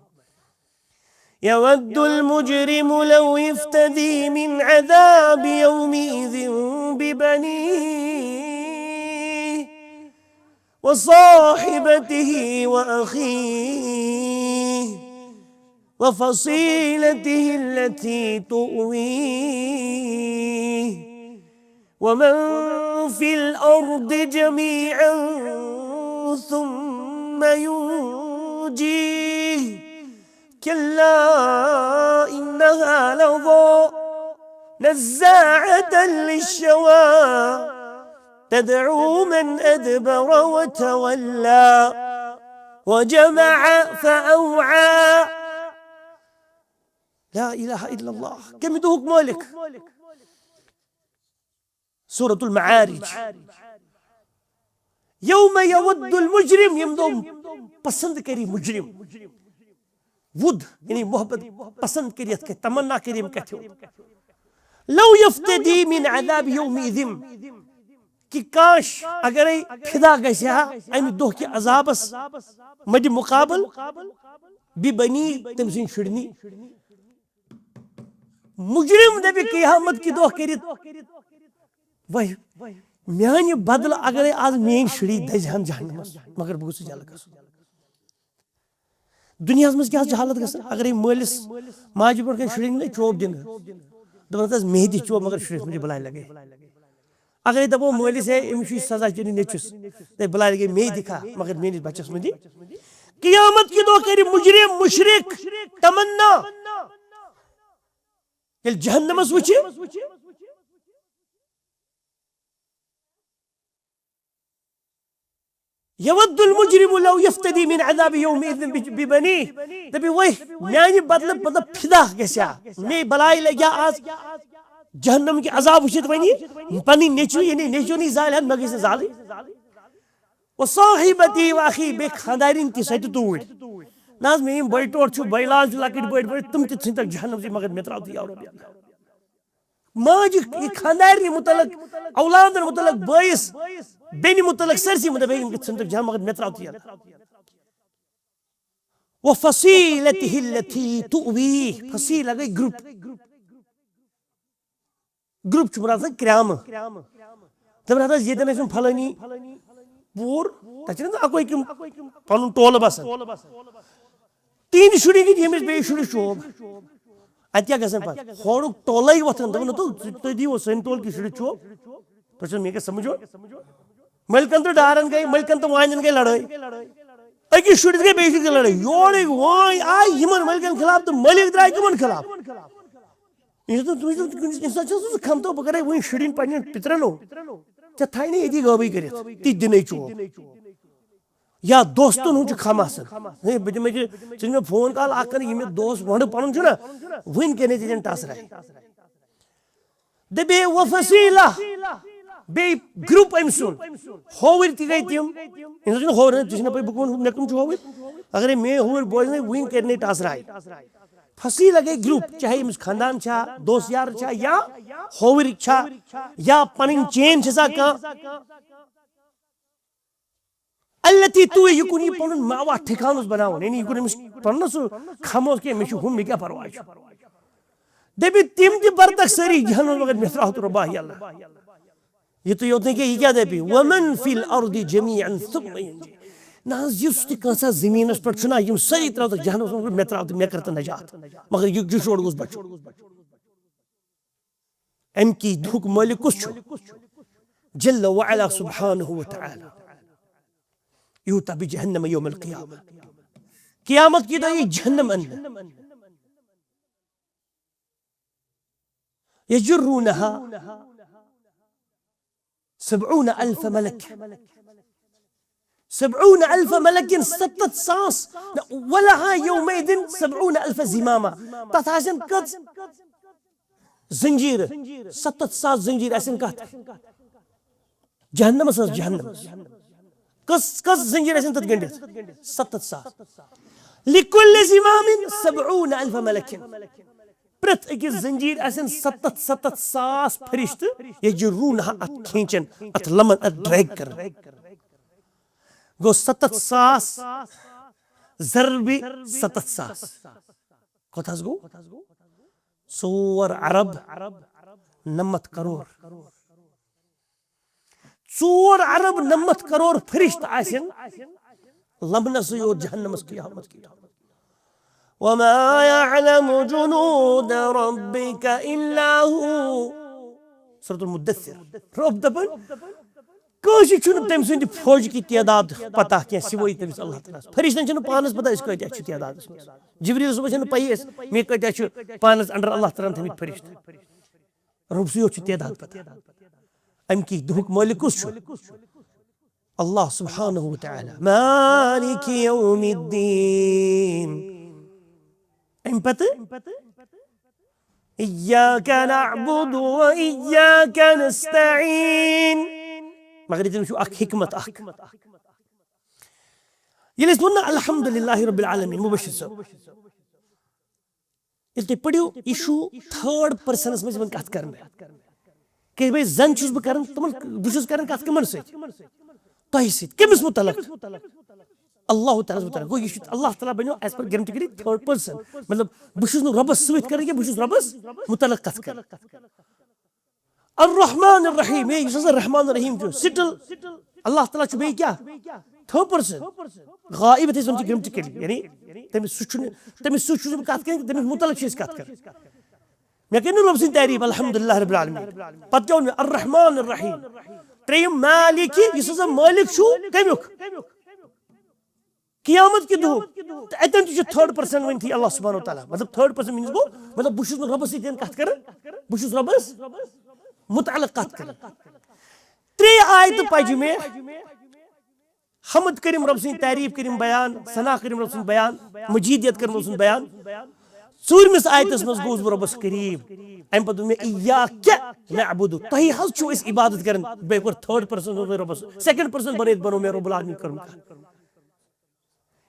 [SPEAKER 1] यवद्दुल मुजरिमु लौ यफ्तदी मिन अज़ाब यौमिज़िन बिबनीह व साहिबतिही व अखीह व फसीलतिही अल्लती तुवीह वमन फिल अर्दि जमीअन सुम्मा युंजीह कल्ला इन्नहा लज़ा नज़्ज़ाअतन लिश्शवा तदअू मन अदबर व तवल्ला व जमअ फअवआ ला इलाहा इल्लल्लाह कम दुहुक मालिक सूरतुल मआरिज यौम यवद्दुल मुजरिम यमदो पसंद करी मुजरिम वुद यानी मोहब्बत पसंद करियत के तमन्ना करीम कथो लौ यफ्तदी मिन अज़ाब यौमिज़िन कि काश अगर फिदा गया अमि दोह के अजाबस मद मुकाबल बिबनी तम सिन शुड़नी मुजरिम दबि क़यामत की दोह करित वह म्यान बदल अगर आज मेन शुड़ी दजहन जहन्नमस मगर बहुत जल दुनिया मज क्या हालत ग अगर मालिस माज पे शुरन चोब दिन दपान मेहदी चोब मगर शुरस मुझे बुलाए लगे अगर दपो मालिस है अमिस सजा चुन नचुस तो बुलाए लगे मेहदी खा मगर मेनिस बच्चस मुझे क़यामत की दो कर मुजरिम मुशरिक तमन्ना जहन्नमस वुच यवद्दुल मुजरिमु लौ यफ्तदी मिन अज़ाब यौमिज़िन बिबनीह दबि वह म्यानि बदल मतलब फिदा गया मे बलाई लग्या आज जहन्नम के अजाब वुचित वनी पनी नेचु यानी नेचु नहीं जाल मगर से जाल वो साहिबती वाखी बे खानदारिन ती सत तूर नाज मे बड़ टोट छु बैलाज लकट बड़ बड़ तुम ति तक जहन्नम से मगर मेत्राव ती यार माज खानदारिन मुतलक औलादन मुतलक बयस बेनि मुतलक सरसी मुतलक बेनि तक जहन्नम मगर मेत्राव ती यार वो फसीलतिहि लती तुवी फसीला गई ग्रुप छु बरा क्राम तब रहता ये तने फलानी पूर तचन अकोई किम पनुन टोल बस तीन शुरी की यमिस बे शुरी शोब अत्या गसन पर होरु टोलाई वतन दवन तो दीवो सन टोल की शुरी शोब तो मे के समझो मलकन तो डारन गई मलकन तो वांजन गई लड़ाई अकी शुरी गई बे शुरी लड़ाई योर वाय आई हिमन मलकन खिलाफ तो मलिक द्राय कमन खिलाफ ये तो तुम इंसान चल खम तो बगरे वही शुरीन पन्ने पितरनो थाई नहीं यदि गबई कर ती दिन चो या दोस्तन हूँ खम फोन कॉल ये दोस्त वन पन वन कन टस राय दे वो फसीला बे ग्रुप अम सुन होवर ती गई तिम होवर बह मे कम होवर अगर मे होवर बोजन वन कर टस राय फसीला गई ग्रुप चाहे अमिस खानदान छा दोस्त यार छा या होवर छा या पन चेन अल्लती तू युकुन ये पन मावा ठिकान बनावन यानी युकुन अमिस पन सो खमोस के मे हम मे क्या परवाह दे तिम ति बरतक सारी जहन्नम मगर मिसरा तो रब्बा अल्लाह ये तो योतने के ये क्या दे वमन फिल अर्दि जमीअन सुम्मा यंजी ना युस ति कंसा जमीनस पर छना यम सारी तरह तक जहन्नम मे त्राव मे करत नजात मगर यु जुशोड़ गुस बच एम की धुक मालिक कुछ जल्ल व अला सुब्हानहु व तआला यूता बि जहन्नम यौम अल क़ियामा क़यामत की ये जहन्नम अन यजुरूनहा 70,000 मलक 70,000 मलक सत्तत सास वलहा यौमैदिन 70,000 ज़िमामा तथ आसन कत जंजीर सत्तत सास जंजीर आसन कत जहन्नम सस जहन्नम कस कस जंजीर आसन तत गंडित सत्तत सास लिकुल्लि ज़िमामिन 70,000 मलक प्रत अकिस जंजीर आसन सत्तत सास फरिश्त यजुरूनहा अत खींचन अत लमन अत ड्रैग कर गो 70 सास जरबी 70 सास कथास गो 4 अरब 90 करोड़ 4 अरब 90 करोड़ फरिश्त आसन लमनस यो जहन्नमस क़यामत की वमा यअलमु जुनूद रब्बिका इल्ला हु सूरतुल मुद्दस्सिर रब दपन कोशी छुन तम सुंद फौज की तादाद पता क्या सिवई तमिस अल्लाह ताला फरिश्तन छन पानस पता इस कत छ तादाद जिब्रील सुबह छन पई मे कत छ पानस अंडर अल्लाह ताला थमित फरिश्त रब सुयो छ तादाद पता अम की दुख मालिक कुछ अल्लाह सुब्हानहु व तआला मालिक यौमिद्दीन अम पता इय्याका नअबुदु व इय्याका नस्तईन मगर ये अख हिकमत अख ये वन अल्हम्दुलिल्लाहि रब्बिल आलमीन मुबशिर साहब ये पढ़ो यह थर्ड पर्सनस मज कत कर कि भाई जन बह कर बहुत कर कत कमन सह कमिस मुतलक अल्लाह ताला मुतलक गो यह अल्लाह ताला बनो as per grammatically third person मतलब बहुत रबस सत कर बहुत रबस मुतलक कत कर अर्रहमान अर्रहीम ये रहमान रहीम जो सिटल अल्लाह ताला छु बे क्या थर्ड पर्सन गायब थे सुन ग्रामेटिकली यानी तमिस सुछ कत कर तमिस मुतलक छ कत कर मैं कहन रब सिंह तारीफ अल्हम्दुलिल्लाह रब्बिल आलमीन पत क्या अर्रहमान अर्रहीम त्रेयम मालिक इस मालिक छु कमुक क़यामत की दुह अतन थर्ड पर्सन वन थी अल्लाह सुब्हानहु व तआला मतलब थर्ड पर्सन मीन्स गो मतलब बहुत रबस सत कत कर बहुत रबस मुतअल्लिक़ कत कर 3 आयत पज मे हमद करिम रब सिंह तारीफ करिम बयान सना करिम रब सिंह बयान मजीदियत करिम रब सिंह बयान ژوٗرمِس آیتس منٛز گوٚوُس بہٕ رۄبس قریٖب اَمہِ پتہٕ دوٚپ مےٚ اِیاکَ نعبُدُ تۄہی حظ چھِو أسۍ عبادت کران بیٚیہِ کوٚر تھٲرڈ پٔرسن رۄبس سیکنڈ پٔرسن بنٲیِتھ بنوو مےٚ رۄب العالمیٖن کٔرٕن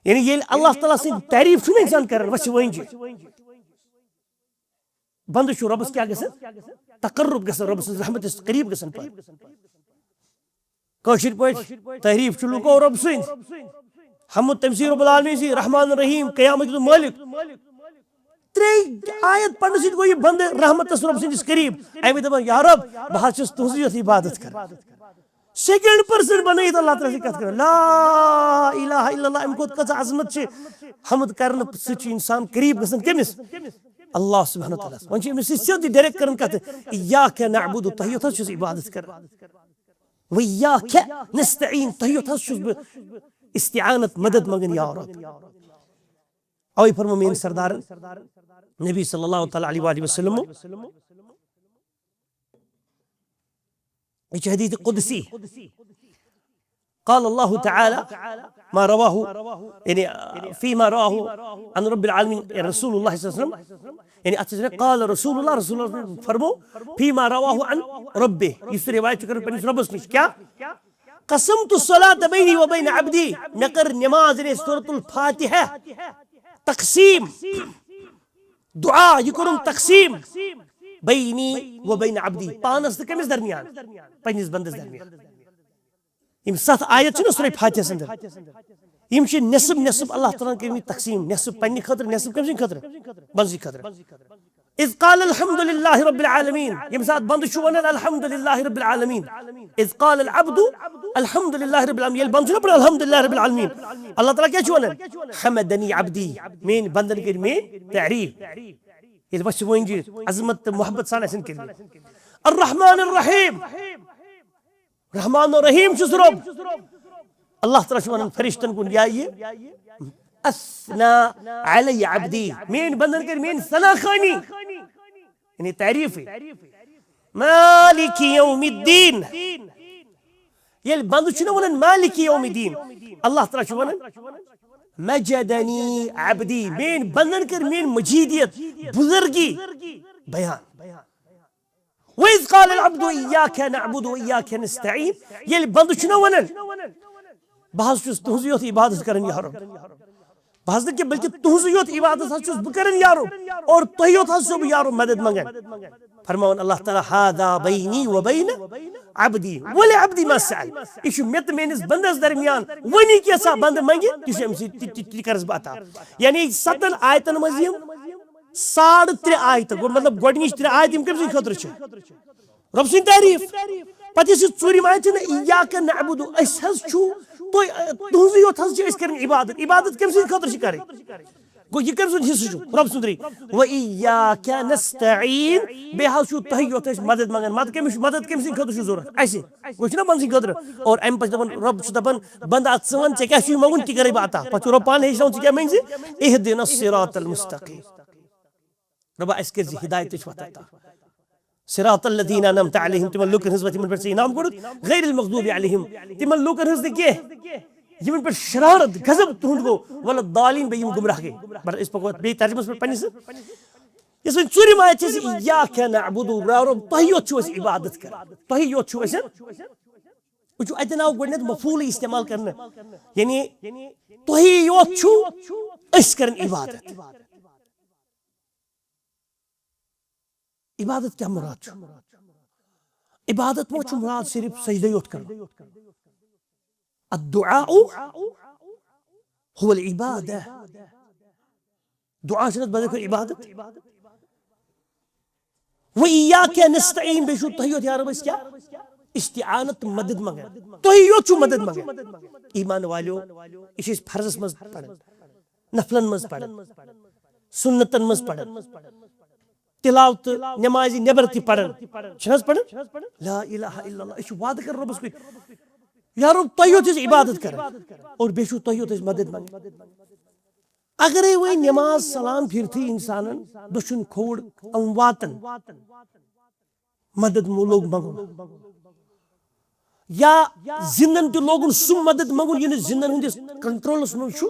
[SPEAKER 1] یعنی ییٚلہِ اللہ تعالیٰ سٕنٛدۍ تعریٖف چھُنہ اِنسان کران وۄنۍ چھِ وٲنٛجہِ بنٛدٕ چھُ رۄبس کیٛاہ گژھان تقرُب گژھان رۄبہٕ سٕنٛز رحمتس قریٖب گژھان کٲشِر پٲٹھۍ تعریٖف چھُ لُکو رۄب سٕنٛدۍ حمد تٔمۍ سٕے رۄب العالمیٖن سٕے رحمان الرحیٖم قیامتُک مٲلِک ترٛےٚ آیت پرنہٕ سۭتۍ گوٚو یہِ بنٛدٕ رحمتس رۄب سٕنٛدِس قریٖب اَمہِ دپان یا رۄب بہٕ حظ چھُس تُہنٛزٕے یوت عبادت کران سیکنڈ پٔرسن بنٲیِتھ اللہ تعالیٰ سۭتۍ کتھ کران لا الہ الا اللہ اَمہِ کھۄتہٕ کۭژاہ عظمت چھِ حمد کرنہٕ سۭتۍ چھُ اِنسان قریٖب گژھان کٔمِس اللہ سبحانہ تعالیٰ وۄنۍ چھِ أمِس سۭتۍ سیوٚدُے ڈایریکٹ کران کتھ اِیاکَ نعبُدُ تۄہہِ یوت حظ چھُس عبادت کران وَإِیاکَ نستعیٖن تۄہہِ یوت حظ چھُس بہٕ استعانت مدد منگان یا رب اوے فرمو میٲنۍ سردارن نبی صلی اللہ تعالیٰ علیہ وآلہ وسلم یہ حدیث قدسی قال الله تعالى ما رواه يعني فيما رواه عن رب العالمين رسول الله صلى الله عليه وسلم يعني قال رسول الله فرمو فيما رواه عن ربه يس رواية كرن پنس ربس نش کیا قسمت الصلاة بيني وبين عبدي مےٚ کٔر نماز سورة الفاتحة تقسیم دعا یہ کوٚرُم تقسیم بینی وبین عبدی پانس تہٕ کٔمِس درمیان پننس بندس درمیان یِم 7 آیت چھِ نہ سورہ فاتحس انٛدر یِم چھِ نصف نصف اللہ تعالیٰ ہن کٔرمٕتۍ تقسیٖم نصف پننہِ خٲطرٕ نصف کٔمۍ سٕنٛدِ خٲطرٕ بنٛدسٕے خٲطرٕ اذ قال الحمد لله رب العالمين ییٚمہِ ساتہٕ بنٛدٕ چھُ ونان الحمد لله رب العالمين اذ قال العبد الحمد لله رب العالمين ییٚلہِ بنٛدٕ چھُ نہ پران الحمد لله رب العالمين اللہ تعالیٰ کیٛاہ چھُ ونان حمدنی عبدی میٲنۍ بنٛدن کٔرۍ میٲنۍ تعریٖف ییٚلہِ وۄنۍ چھِ وٲنٛجہِ عظمت تہٕ محبت سان آسن کٔرمٕتۍ الرحمن الرحیم رحمان الرحیم چھُس رۄب اللہ تعالیٰ چھُ ونان فرشتن کُن یا یہِ اثنا علی عبدی میٲنۍ بنٛدن کٔرۍ میٲنۍ ثنا خٲنی یعنی تعریٖفٕے مالک یوم الدین ییٚلہِ بنٛدٕ چھُ نہ ونان مالک یوم الدین اللہ تعالیٰ چھُ ونان مجدنی عبدی میٲنۍ بنٛدن کٔر میٲنۍ مجیدیت بُزرگی بیان وإذ قال العبد إياك نعبد وإياك نستعين ییٚلہِ بنٛدٕ چھُ نہ ونان بہٕ حظ چھُس تُہنٛزٕے یوت عبادت کران یا رب بہٕ حظ نہٕ کینٛہہ بلکہِ تُہنٛزٕے یوت عبادت حظ چھُس بہٕ کران یا رب اور تۄہہِ یوت حظ چھُسو بہٕ یا رب مدد منگان فرماوان اللہ تعالیٰ هذا بيني وبين عبدي ولعبدي ما سأل یہِ چھُ مےٚ تہٕ میٲنِس بنٛدس درمیان وۄنۍ کیٛاہ بنٛدٕ منگہِ تہِ چھُ أمِس تہِ کرس بہٕ عطا یعنی 7 آیتن منٛز یِم 3.5 آیتہٕ گوٚو مطلب گۄڈنِچ 3 آیت یِم کٔمۍ سٕنٛدِ خٲطرٕ چھِ رۄب سٕنٛدۍ تعریٖف پتہٕ یُس یہِ ژوٗرِم آیت چھِ نہ اِیاکَ نعبُدُ أسۍ حظ چھُ تُہنٛزٕے یوت حظ چھِ أسۍ کران عبادت عبادت کٔمۍ سٕنٛدِ خٲطرٕ چھِ کرٕنۍ گوٚو یہِ کٔمۍ سُنٛد حصہٕ چھُ رۄب سُنٛدٕے وإیاکَ نستعیٖن بیٚیہِ حظ چھُو تۄہہِ یوت أسۍ مدد منگان مدد کٔمِس چھُ مدد کٔمۍ سٕنٛدِ خٲطرٕ چھُ ضوٚرتھ اَسہِ گوٚو چھُنہ بنٛدٕ سٕنٛدِ خٲطرٕ اور اَمہِ پتہٕ چھِ دپان رۄب چھُ دپان بنٛدٕ اَدٕ ژٕ وَن ژےٚ کیٛاہ چھُے منٛگُن تہِ کرے بہٕ عطا پتہٕ چھُ رۄب پانہٕ ہیٚچھناوان ژٕ کیٛاہ منٛگۍ زِ اهدنا الصراط المستقیٖم رۄبا اَسہِ کٔرۍ زِ ہدایتٕچ وَتھ عطا صراط الذین انعمت علیہم تِمن لُکن ہٕنٛز وَتھ یِمن پٮ۪ٹھ ژےٚ انعام کوٚرُتھ غیر المغضوب علیہم تِمن لُکن ہٕنٛز نہٕ کینٛہہ یِمن پٮ۪ٹھ شرارت غضب تُہُنٛد گوٚو وَلَالضالیٖن بیٚیہِ یِم گُمراہ گٔے مگر أسۍ پَکو بیٚیہِ ترجمس پٮ۪ٹھ پننِس یۄس وۄنۍ ژوٗرِم آیت چھِ اِیاکَ نعبُدُ یا رۄب تۄہہِ یوت چھُو أسۍ عبادت کران تۄہہِ یوت چھُو أسۍ وٕچھِو اَتٮ۪ن آو گۄڈٕنیتھ مفعوٗلٕے استعمال کرنہٕ یعنی تۄہہِ یوت چھُو أسۍ کران عبادت عبادت کیٛاہ مُراد چھُ عبادت ما چھُ مُراد صرف سجدے یوت کرُن الدعاء هو العبادة دعاء چھنہٕ بدل کھۄتہٕ عبادت وإیاکَ نستعیٖن بیٚیہِ چھُو تۄہہِ یوت یا رب أسۍ کیٛاہ استعانت مدد منگان تۄہہِ یوت چھُو مدد منگان ایمان والیو یہِ چھِ أسۍ فرضس منٛز پران نفلن منٛز پران سُنتن منٛز پران تلاوتہٕ نٮ۪مازِ نٮ۪بر تہِ پران چھِنہٕ حظ پران لا الہ الا اللہ أسۍ چھِ وعدٕ کران رۄبس کُن یا رب تۄہہِ یوت أسۍ عبادت کران اور بیٚیہِ چھُو تۄہہِ یوت أسۍ مدد منگان اگرے وۄنۍ نٮ۪ماز سلام پھِرتھٕے انسانن دٔچھُن کھووُر واتان مدد لوگ منگُن یا زِندن تہِ لوگُن سُہ مدد منگُن یہِ نہٕ زِندن ہٕنٛدِس کنٹرولس منٛز چھُ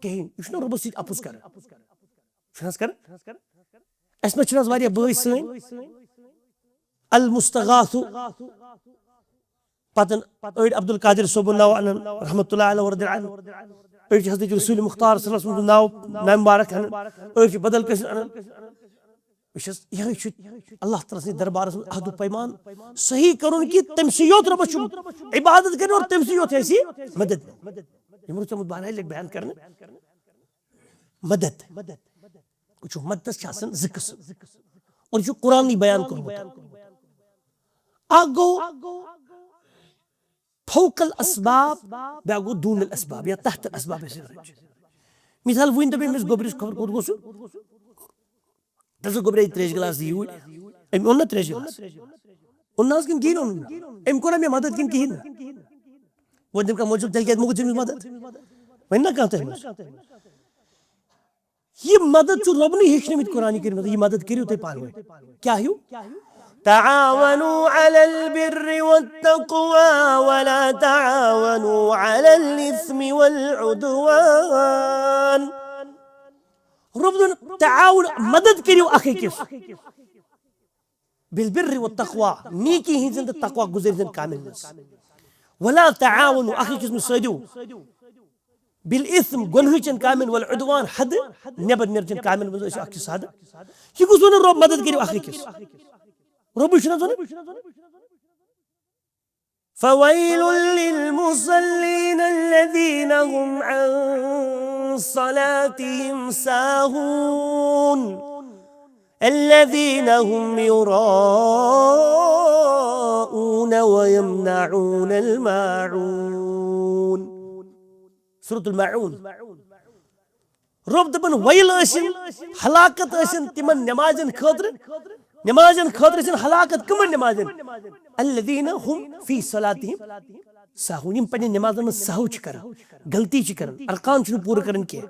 [SPEAKER 1] کِہینۍ یہِ چھُنہ رۄبس سۭتۍ اپُز کران छुनस कर अस में छुनस वारिया बॉय सैन अल मुस्तगाथु पतन अड़ अब्दुल कादिर सोबुन नाव अनन रहमतुल्लाह अलैहि व रदिल्लाहु अड़ हज़रत रसूल मुख्तार सल्लल्लाहु अलैहि वसल्लम नाव नाम मुबारक अनन अड़ बदल कस अनन यह अल्लाह ताला से दरबार में अहद पैमान सही करुन कि तम से योत रब इबादत कर और तम से योत ऐसी मदद यमुर चमुत बान है बयान करने मदद कुछ मदद शासन जिक्र और जो कुरान ने बयान करो आगो फौकल असबाब बागो दून असबाब या तहत असबाब ऐसे मिसाल वो इन दबे मिस गोबरिस खबर को गोसु दस गोबरे त्रेश गिलास दी हुई एम ओन त्रेश गिलास उन्नास किन कीन एम कोना में मदद किन कीन वो दिन का मौजूद दिल के मुझे जिम्मे मदद वही ना कहते हैं ये मदद जो रब ने हिचने में कुरानी करीम में ये मदद करी होते पालवे क्या है तावनु अलल बिर्रि वत्तक़वा वला तावनु अलल इस्मि वल उद्वान रब ताउन मदद करियो अखे किस बिल बिर्रि वत्तक़वा नीकी हिंद तक़वा गुजर जन कामिल वला ताउनु अखे किस में सदियो बिल इस्म गुनहचन कामिल वल उद्वान हद नेबर निर्जन कामिल में अख साद ये कुछ वन रब मदद करियो अखे किस रब छना वन فويل للمصلين الذين هم عن صلاتهم ساهون الذين هم يراءون ويمنعون الماعون سورة الماعون رب دبن ويل أشن هلاكت أشن تمن نمازن خاطر أشن هلاكت كمن نمازن الذين هم في صلاتهم ساهون يم پنن نمازن سهو چکر غلطی چکر ارکان چن پور کرن کے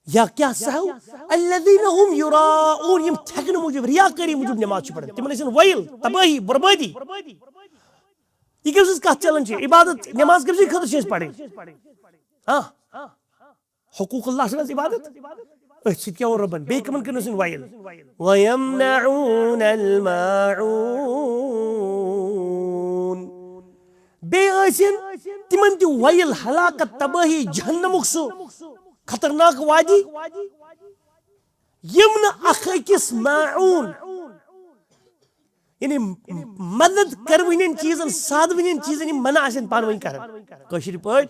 [SPEAKER 1] یا کیا سهو الذين هم يراؤون يم تھکن موجب ریاکاری موجب نماز پڑھن تمن أشن ويل تباہی بربادی یہ کس کا چیلنج ہے عبادت نماز کس خاطر چھ پڑھیں ہاں حقوق اللہ سے عبادت اس کیا اور ربن بے کمن کرن سن وائل ويمنعون الماعون بے اسن تمن دی وائل ہلاکت تباہی جہنم سو خطرناک وادی یمن اخ کس ماعون یعنی مدد کرونین چیزن سادونین چیزن منع آسن پان ون کرن کشیر پٲٹھۍ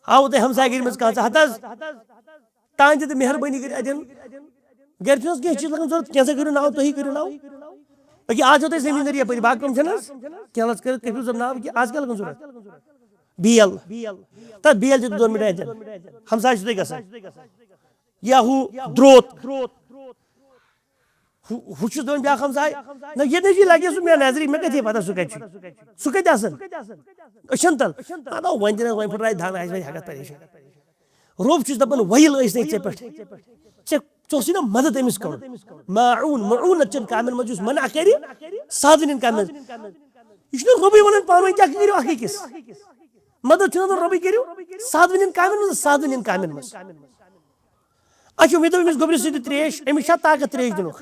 [SPEAKER 1] آو تۄہہِ ہمسایگِری منٛز کانٛہہ ہتس تان تہِ مہربٲنی کٔرِتھ اتٮ۪ن گرِ چھُنہٕ حظ کینٛہہ چیٖز لگان ضروٗرت کینٛژھا کٔرِو ناو تُہی کٔرِو ناو أکہِ آز چھو تۄہہِ زٔمیٖندٲری یپٲرۍ باقٕے کٲم چھَنہٕ حظ کینٛہہ لَژھ کٔرِتھ کٔرِو زَن ناو کہِ آز کیٛاہ لگان ضروٗرت بیل تتھ بیل تہِ 2 مِنٹ اتٮ۪ن ہمساے چھُ تۄہہِ گژھان یا ہُہ درٛوت ہُہ چھُس دپان بیٛاکھ ہمساے نہ ییٚتہِ چھُ لگہِ سُہ مےٚ نظرِ مےٚ کتہِ پتہ سُہ کتہِ چھُ سُہ کتہِ آسان أچھن تل ادا وۄنۍ دِ نہ وۄنۍ پھٕٹرایہِ دَند آسہِ وۄنۍ ہٮ۪کتھ پریشان رب چھُس دپان ویل ٲسۍ نہٕ ژےٚ پٮ۪ٹھ ژےٚ اوسُے نہ مدد أمِس کرُن ماعون معونت چٮ۪ن کامٮ۪ن منٛز یُس منع کرِ سادنٮ۪ن کامٮ۪ن منٛز یہِ چھُنہ رۄبٕے ونان پانہٕ ؤنۍ کیٛاہ کٔرِو اکھ أکِس مدد چھُنہ دپان رۄبٕے کٔرِو سادوٕنٮ۪ن کامٮ۪ن منٛز سادوٕنٮ۪ن کامٮ۪ن منٛز اچھا مےٚ دوٚپ أمِس گوٚبرِس سۭتۍ ترٛیش أمِس چھا طاقت ترٛیش دِنُک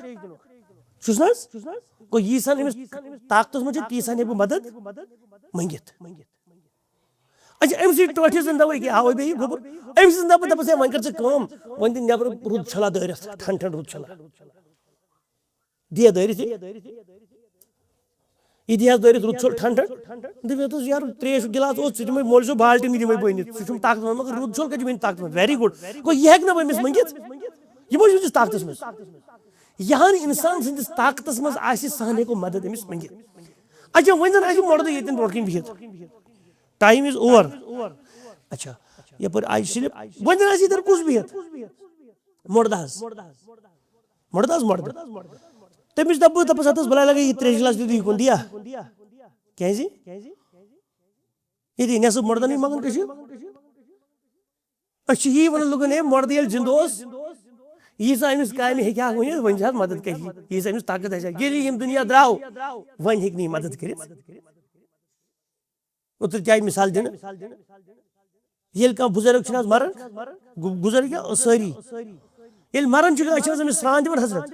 [SPEAKER 1] چھُس نہ حظ گوٚو ییٖژہن أمِس طاقتس منٛز چھِ تیٖژہن ہٮ۪کہٕ بہٕ مدد منٛگِتھ اچھا أمۍ سٕے ٹوٹھِس زن دپو ییٚکیٛاہ آوے بیٚیہِ گوٚبُر أمۍ سٕنٛز دپہٕ دپس ہے وۄنۍ کر ژٕ کٲم وۄنۍ دِ نٮ۪برٕ روٗد چھلا دٲرِتھ ٹھنڈ ٹھنڈ روٗد چھلا دِیا دٲرِتھ یہِ دِ حظ دٲرِتھ روٗد چھوٚل ٹھنڈ ٹھنڈ دپیٚو دوٚپُس یارٕ ترٛیش گِلاس اوس ژٕ دِمے مولۍ صٲب بالٹیٖن دِمے بہٕ أنِتھ سُہ چھُم طاقتس منٛز مگر روٗد چھوٚل کتہِ دِمے طاقتس منٛز ویری گُڈ گوٚو یہِ ہٮ۪کہٕ نہٕ بہٕ أمِس منٛگِتھ یہِ ما چھُ أمِس طاقتس منٛز یہان اِنسان سٕنٛدِس طاقتس منٛز آسہِ سُہ ہن ہٮ۪کو مدد أمِس منٛگِتھ اچھا وۄنۍ زن آسہِ مۄردٕ ییٚتٮ۪ن برونٛٹھ کِنۍ بِہِتھ ٹایم از اوور اچھا یپٲرۍ آیہِ سِلپ وۄنۍ زن آسہِ ییٚتٮ۪ن کُس بِہِتھ مۄردٕ حظ مۄردٕ تٔمِس دپہٕ بہٕ دپس ہتہٕ حظ بلاے لگے یہِ ترٛیش گِلاس دِتہٕ یہِ کُن دِیا کیٛازِ ییٚتہِ نٮ۪صٕب مۄردنٕے منٛگان کٔشیٖر أسۍ چھِ یی ونان لُکن ہے مۄردٕ ییٚلہِ زِندٕ اوس ییٖژاہ أمِس کامہِ ہیٚکہِ ہا ؤنِتھ وۄنۍ چھِ حظ مدد کٔرِتھ ییٖژاہ أمِس طاقت آسہِ ہا ییٚلہِ ییٚمہِ دُنیا درٛاو وۄنۍ ہیٚکہِ نہٕ یہِ مدد کٔرِتھ اوترٕ تہِ آیہِ مِثال دِنہٕ ییٚلہِ کانٛہہ بُزرٕگ چھُنہٕ حظ مران گُزر کیٛاہ سٲری ये मरन स्रान दिवन हजरत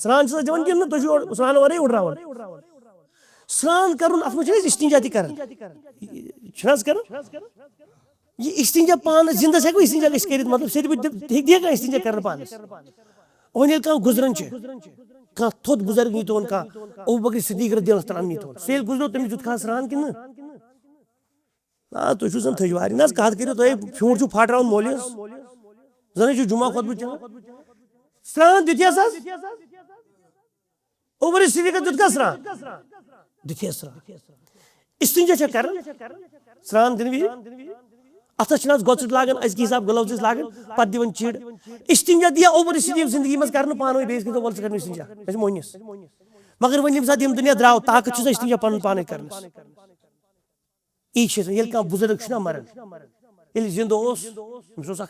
[SPEAKER 1] स्रान दिवन कि तुम स्रान वे उड़ान स्रान कर इस्तिंजा तक ये इस्तिंजा पान जिंदस हेको इस्तिंजा कर मतलब दिया इस्तिंजा कर पानस वन कह गुजरन कह थोद बुजुर्ग नी तोन कह अबू बकर सिद्दीक रज़ियल्लाहु तआला नी तोन सेल गुजरो तमिस दुत खा स्रान कि ना तुम सन थजवारी ना कत करो तुम फ्यूट फाटरान मोलिस जन जुमा खुतबह चलान स्रान दिथियस अबू बकर सिद्दीक दुत खा स्रान दिथियस स्रान इस्तिंजा कर स्रान दिन अथस गोचट लागान अजक हिसाब ग्लव्स लागान पत दिवन चिड़ इस्तिंजा दिया अबू बकर सिद्दीक जिंदगी मज कर पान बेस गो वल कर इस्तिंजा मोहनिस मगर वन सात दुनिया द्राव ताकत इस्तिंजा पन पान कर ये कह बुजुर्ग मरन ये जिंद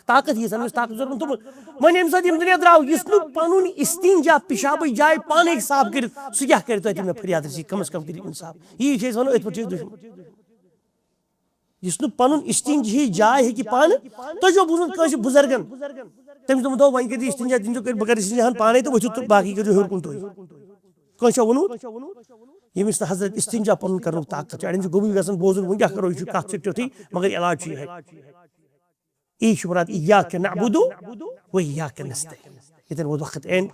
[SPEAKER 1] ताकत ये ताकत जरूरत तुम वन ये सात दुनिया द्राव पुन इस्तिंजा पिशाब जाए पान साफ कर सह क्या कर मे फरियाद कम अज कम कर इंसाफ ये वो अथ पे दुश्मन इस पुन इस्तिंजा जाए हे पान तुझो बूजन कह बुजुर्गन तम दोप वन कर इस्तिंजा दिन बह कर इस्तिंजा पाने तो वो बाकी करो हर कुन कह वोनमत यमिस हजरत इस्तिंजा पुन कर ताकत अड़न गोबी गन बोजन वो क्या करो यह कत तुथी मगर इलाज यह मुराद इय्याक नअबुदु व इय्याक नस्तईन ये वो वक्त एन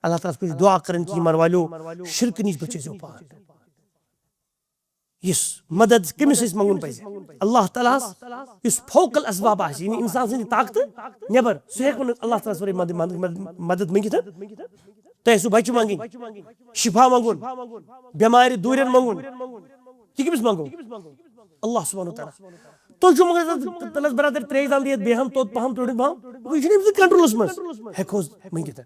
[SPEAKER 1] अल्लाह ताला पे दुआ करन कि मर वालो शिरक निश बचो पान इस मदद कमिस मंगुन पे अल्लाह ताला इस फौकल असबाब यानी इंसान सद ताकत नेबर सह हेक अल्लाह ताला मदद मंगित तुम सह बच मंगन शिफा मंगुन बेमार दूर मंगुन यह कमिस मंगो अल्लाह सुब्हानहु व तआला तुम मगर तलस बरादर त्रे दल दियत बेहम तोद पहम तोड़ पहम यह कंट्रोलस मज हेको मंगित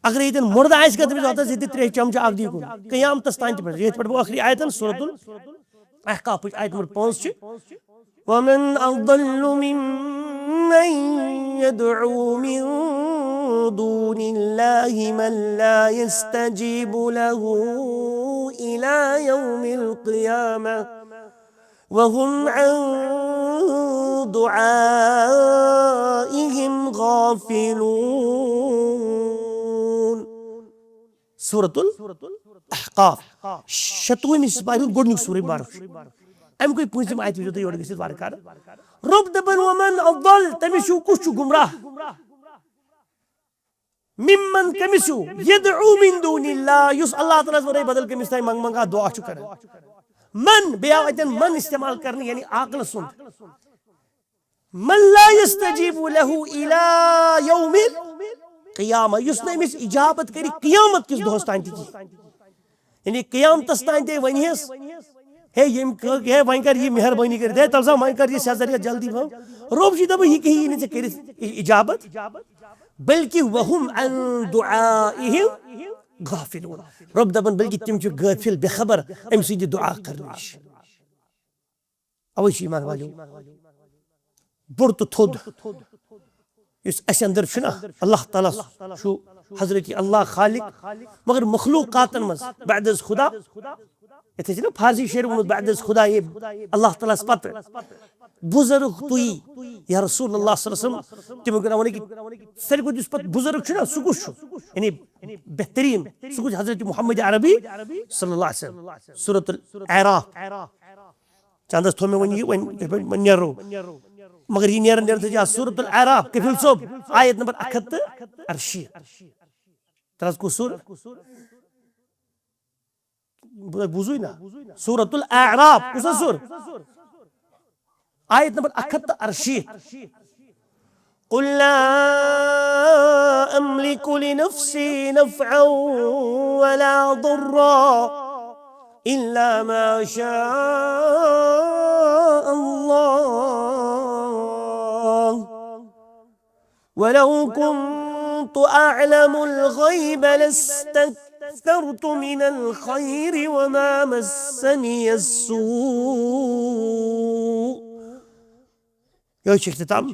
[SPEAKER 1] अगर ये मुर्द आस तमिस ये त्रे चमचा अख दी कयामतस तान पे पे आखिरी आयतन सूरतुल अहकाफ आयत नंबर 5 वमन अज़ल्लु मिम्मन यदउ मिन दूनिल्लाहि मन ला यस्तजीबु लहु इला यौमिल क़ियामह वहुम अन दुआइहिम गाफिलून सूरतुल अहकाफ 7वीं सिपाही गोडनिक सूरह मुबारक अम कोई पूंछम आयत जो योर गसित वार कर रब दबन वमन अफदल तमिसु कुछ गुमराह मिम्मन कमिसु यदउ मिन दूनिल्लाह युस अल्लाह ताला वरे बदल कमिस ताई मंगा दुआ छु कर मन बेआवतन मन इस्तेमाल करनी यानी आकल सुन मन ला यस्तजीबु लहु इला यौमिल क़ियामा युस नमिस इजाबत करी क़ियामत किस दोस तान ती यानी क़ियामतस तान ते वनिस हे यम हे वन कर ये मेहरबानी कर दे तलसा वन कर ये सजरिया जल्दी भो रोब जी दब ही कही ने कर इजाबत बल्कि वहुम अन दुआइहिम गाफिलून रब दबन बल्कि तिम छु गाफिल बेखबर अम सीधी दुआ करनी अवश्य ईमान वालो बुर तो थोद इस अंदर छुना अल्लाह ताला छु हजरत अल्लाह खालिक मगर मखलूकातन मज बाद खुदा ये ना फारसी शेर वो बाद खुदा ये अल्लाह ताला पत बुजुर्ग तुई या रसूलुल्लाह सल्लल्लाहु अलैहि वसल्लम तिम वन कि सर को पत बुजुर्ग छुना सुकुश यानी बेहतरीन सुकुश हजरत मोहम्मद अरबी सल्लल्लाहु अलैहि वसल्लम सूरतुल अराफ चंदस थो में वन नेरो मगर ये नेरन नेरन सूरतुल अराफ कफिल सोब आयत नंबर 81 तरस को सूर बुझुई ना सूरतुल अराफ कुसा सूर आयत नंबर 81 कुल ला अमलिकु लिनफ्सी नफ़अन वला दुर्रा इल्ला मा शाअ अल्लाह वलौ कुन्तु अअलमुल गैब लस्तक्थरतु मिनल खैरि वमा मस्सनियस्सू यो इख्तिताम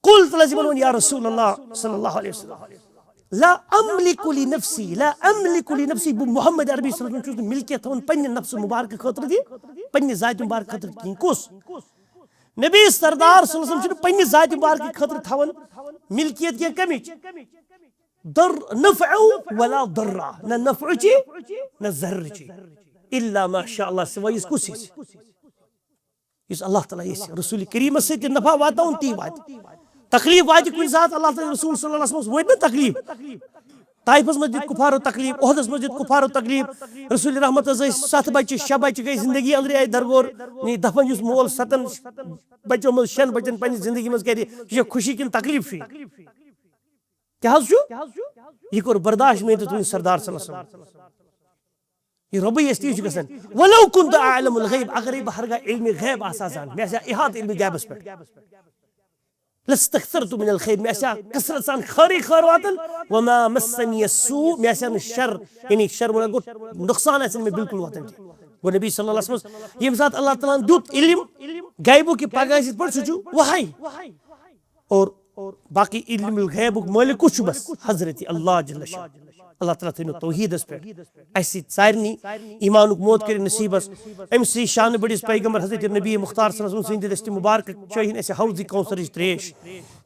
[SPEAKER 1] कुल तलजिमन या रसूलुल्लाह सल्लल्लाहु अलैहि वसल्लम ला अमलिकु लिनफ्सी मोहम्मद अरबी सल्लल्लाहु अलैहि वसल्लम मिल्कियत थवन पन्ने नफ्स मुबारक खतर दी पन्ने जात मुबारक खतर की कुस नबी सरदार सल्लल्लाहु अलैहि वसल्लम पन्नि जाति मुबारक खतर थवन मिल्कियत के कमिच दर नफ़अ वला दर्रा न नफ़अ ची न ज़र्र ची इल्ला माशाअल्लाह सिवाय इस कुछ इस अल्लाह ताला इस रसूल करीम से नफा वाता उन ती वात तकलीफ वाज कुछ साथ अल्लाह ताला रसूल सल्लल्लाहु अलैहि वसल्लम वो तकलीफ ताइफस मस्जिद कुफारो तकलीफ ओहदस मस्जिद कुफारो तकलीफ रसूल रहमत सत बच्चे शे बच्चे गई जिंदगी अंदर आए दरगोर नी दफन युस मोल सतन बच्चों में शन बच्चन पन्नी जिंदगी में करे ये खुशी किन तकलीफ छी क्या ये कोर बर्दाश्त में तो तुम सरदार सल्लल्लाहु अलैहि वसल्लम ये रब्बी अस्ती छु गसन वलो कुंत अअलमुल गैब अगर ये हरगा इल्म गैब आसा जान मैं इहात इल्म गैबस पे लस्तक्थरतु मिनल खैर मैं कसरत सान खरी खर वातन वमा मस्सनी अस्सू मैं शर यानी शर वाला गो नुकसान ऐसे में बिल्कुल वातन वो नबी सल्लल्लाहु अलैहि वसल्लम ये साथ अल्लाह ताला दुत इल्म गैबो की पागाइस पर सुजु वही और बाकी इल्मुल गैब मालिक कुछ बस हजरत अल्लाह जल्ल शाह अल्लाह ताला थनो तौहीदस पे ऐसी सारनी ईमानुक मौत करे नसीबस एमसी शान बड़िस पैगंबर हजरत नबी मुख्तार सल्लल्लाहु अलैहि वसल्लम दस्ती मुबारक चाहिन ऐसे हौज़ कौसर त्रेश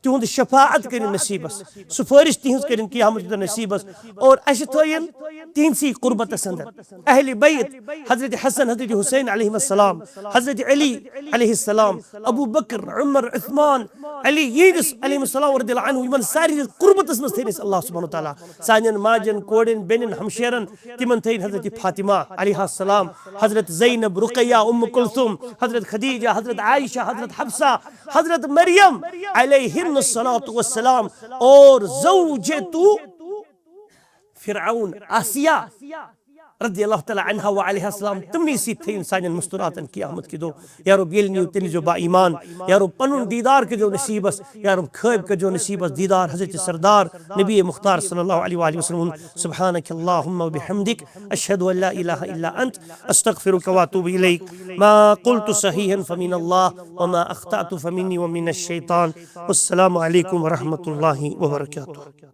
[SPEAKER 1] तिहुंद शफाअत करे नसीबस सुफारिश तिहंस करे क़यामत नसीबस और ऐसे थयन तीनसी कुर्बत संदर अहले बैत हजरत हसन हजरत हुसैन अलैहिस्सलाम हजरत अली अलैहिस्सलाम अबू बकर उमर उस्मान अली यीस अलैहिस्सलाम रदियल्लाहु अन्हु यमन सारी कुर्बतस मस थेनिस अल्लाह सुब्हानहु व तआला सानन माजन कोडन बेनिन हमशेरन तिमन थेन हजरत फातिमा अलैहिस्सलाम हजरत ज़ैनब रुकैया उम्म कुलसुम हजरत खदीजा हजरत आयशा हजरत हफ्सा हजरत मरियम अलैहिस्सलातु वस्सलाम और ज़ौजतु फिरऔन आसिया रदियल्लाहु तआला अन्हा व अलैहिस्सलाम तुमनी सी थे इंसान मुस्तरातन क़यामत की दो या रब येल न्यू तिन जो बा ईमान या रब पनुन दीदार के जो नसीबस या रब खैब के जो नसीबस दीदार हजरत सरदार नबी मुख्तार सल्लल्लाहु अलैहि वसल्लम सुब्हानक अल्लाहुम्मा व बिहम्दिक अशहदु अन ला इलाहा इल्ला अंत अस्तगफिरुक व अतूबु इलैक मा क़ुल्तु सहीहन फमिन अल्लाह व मा अख्ताअतु फमिन्नी व मिनश शैतान वस्सलामु अलैकुम व रहमतुल्लाहि व बरकातुहू।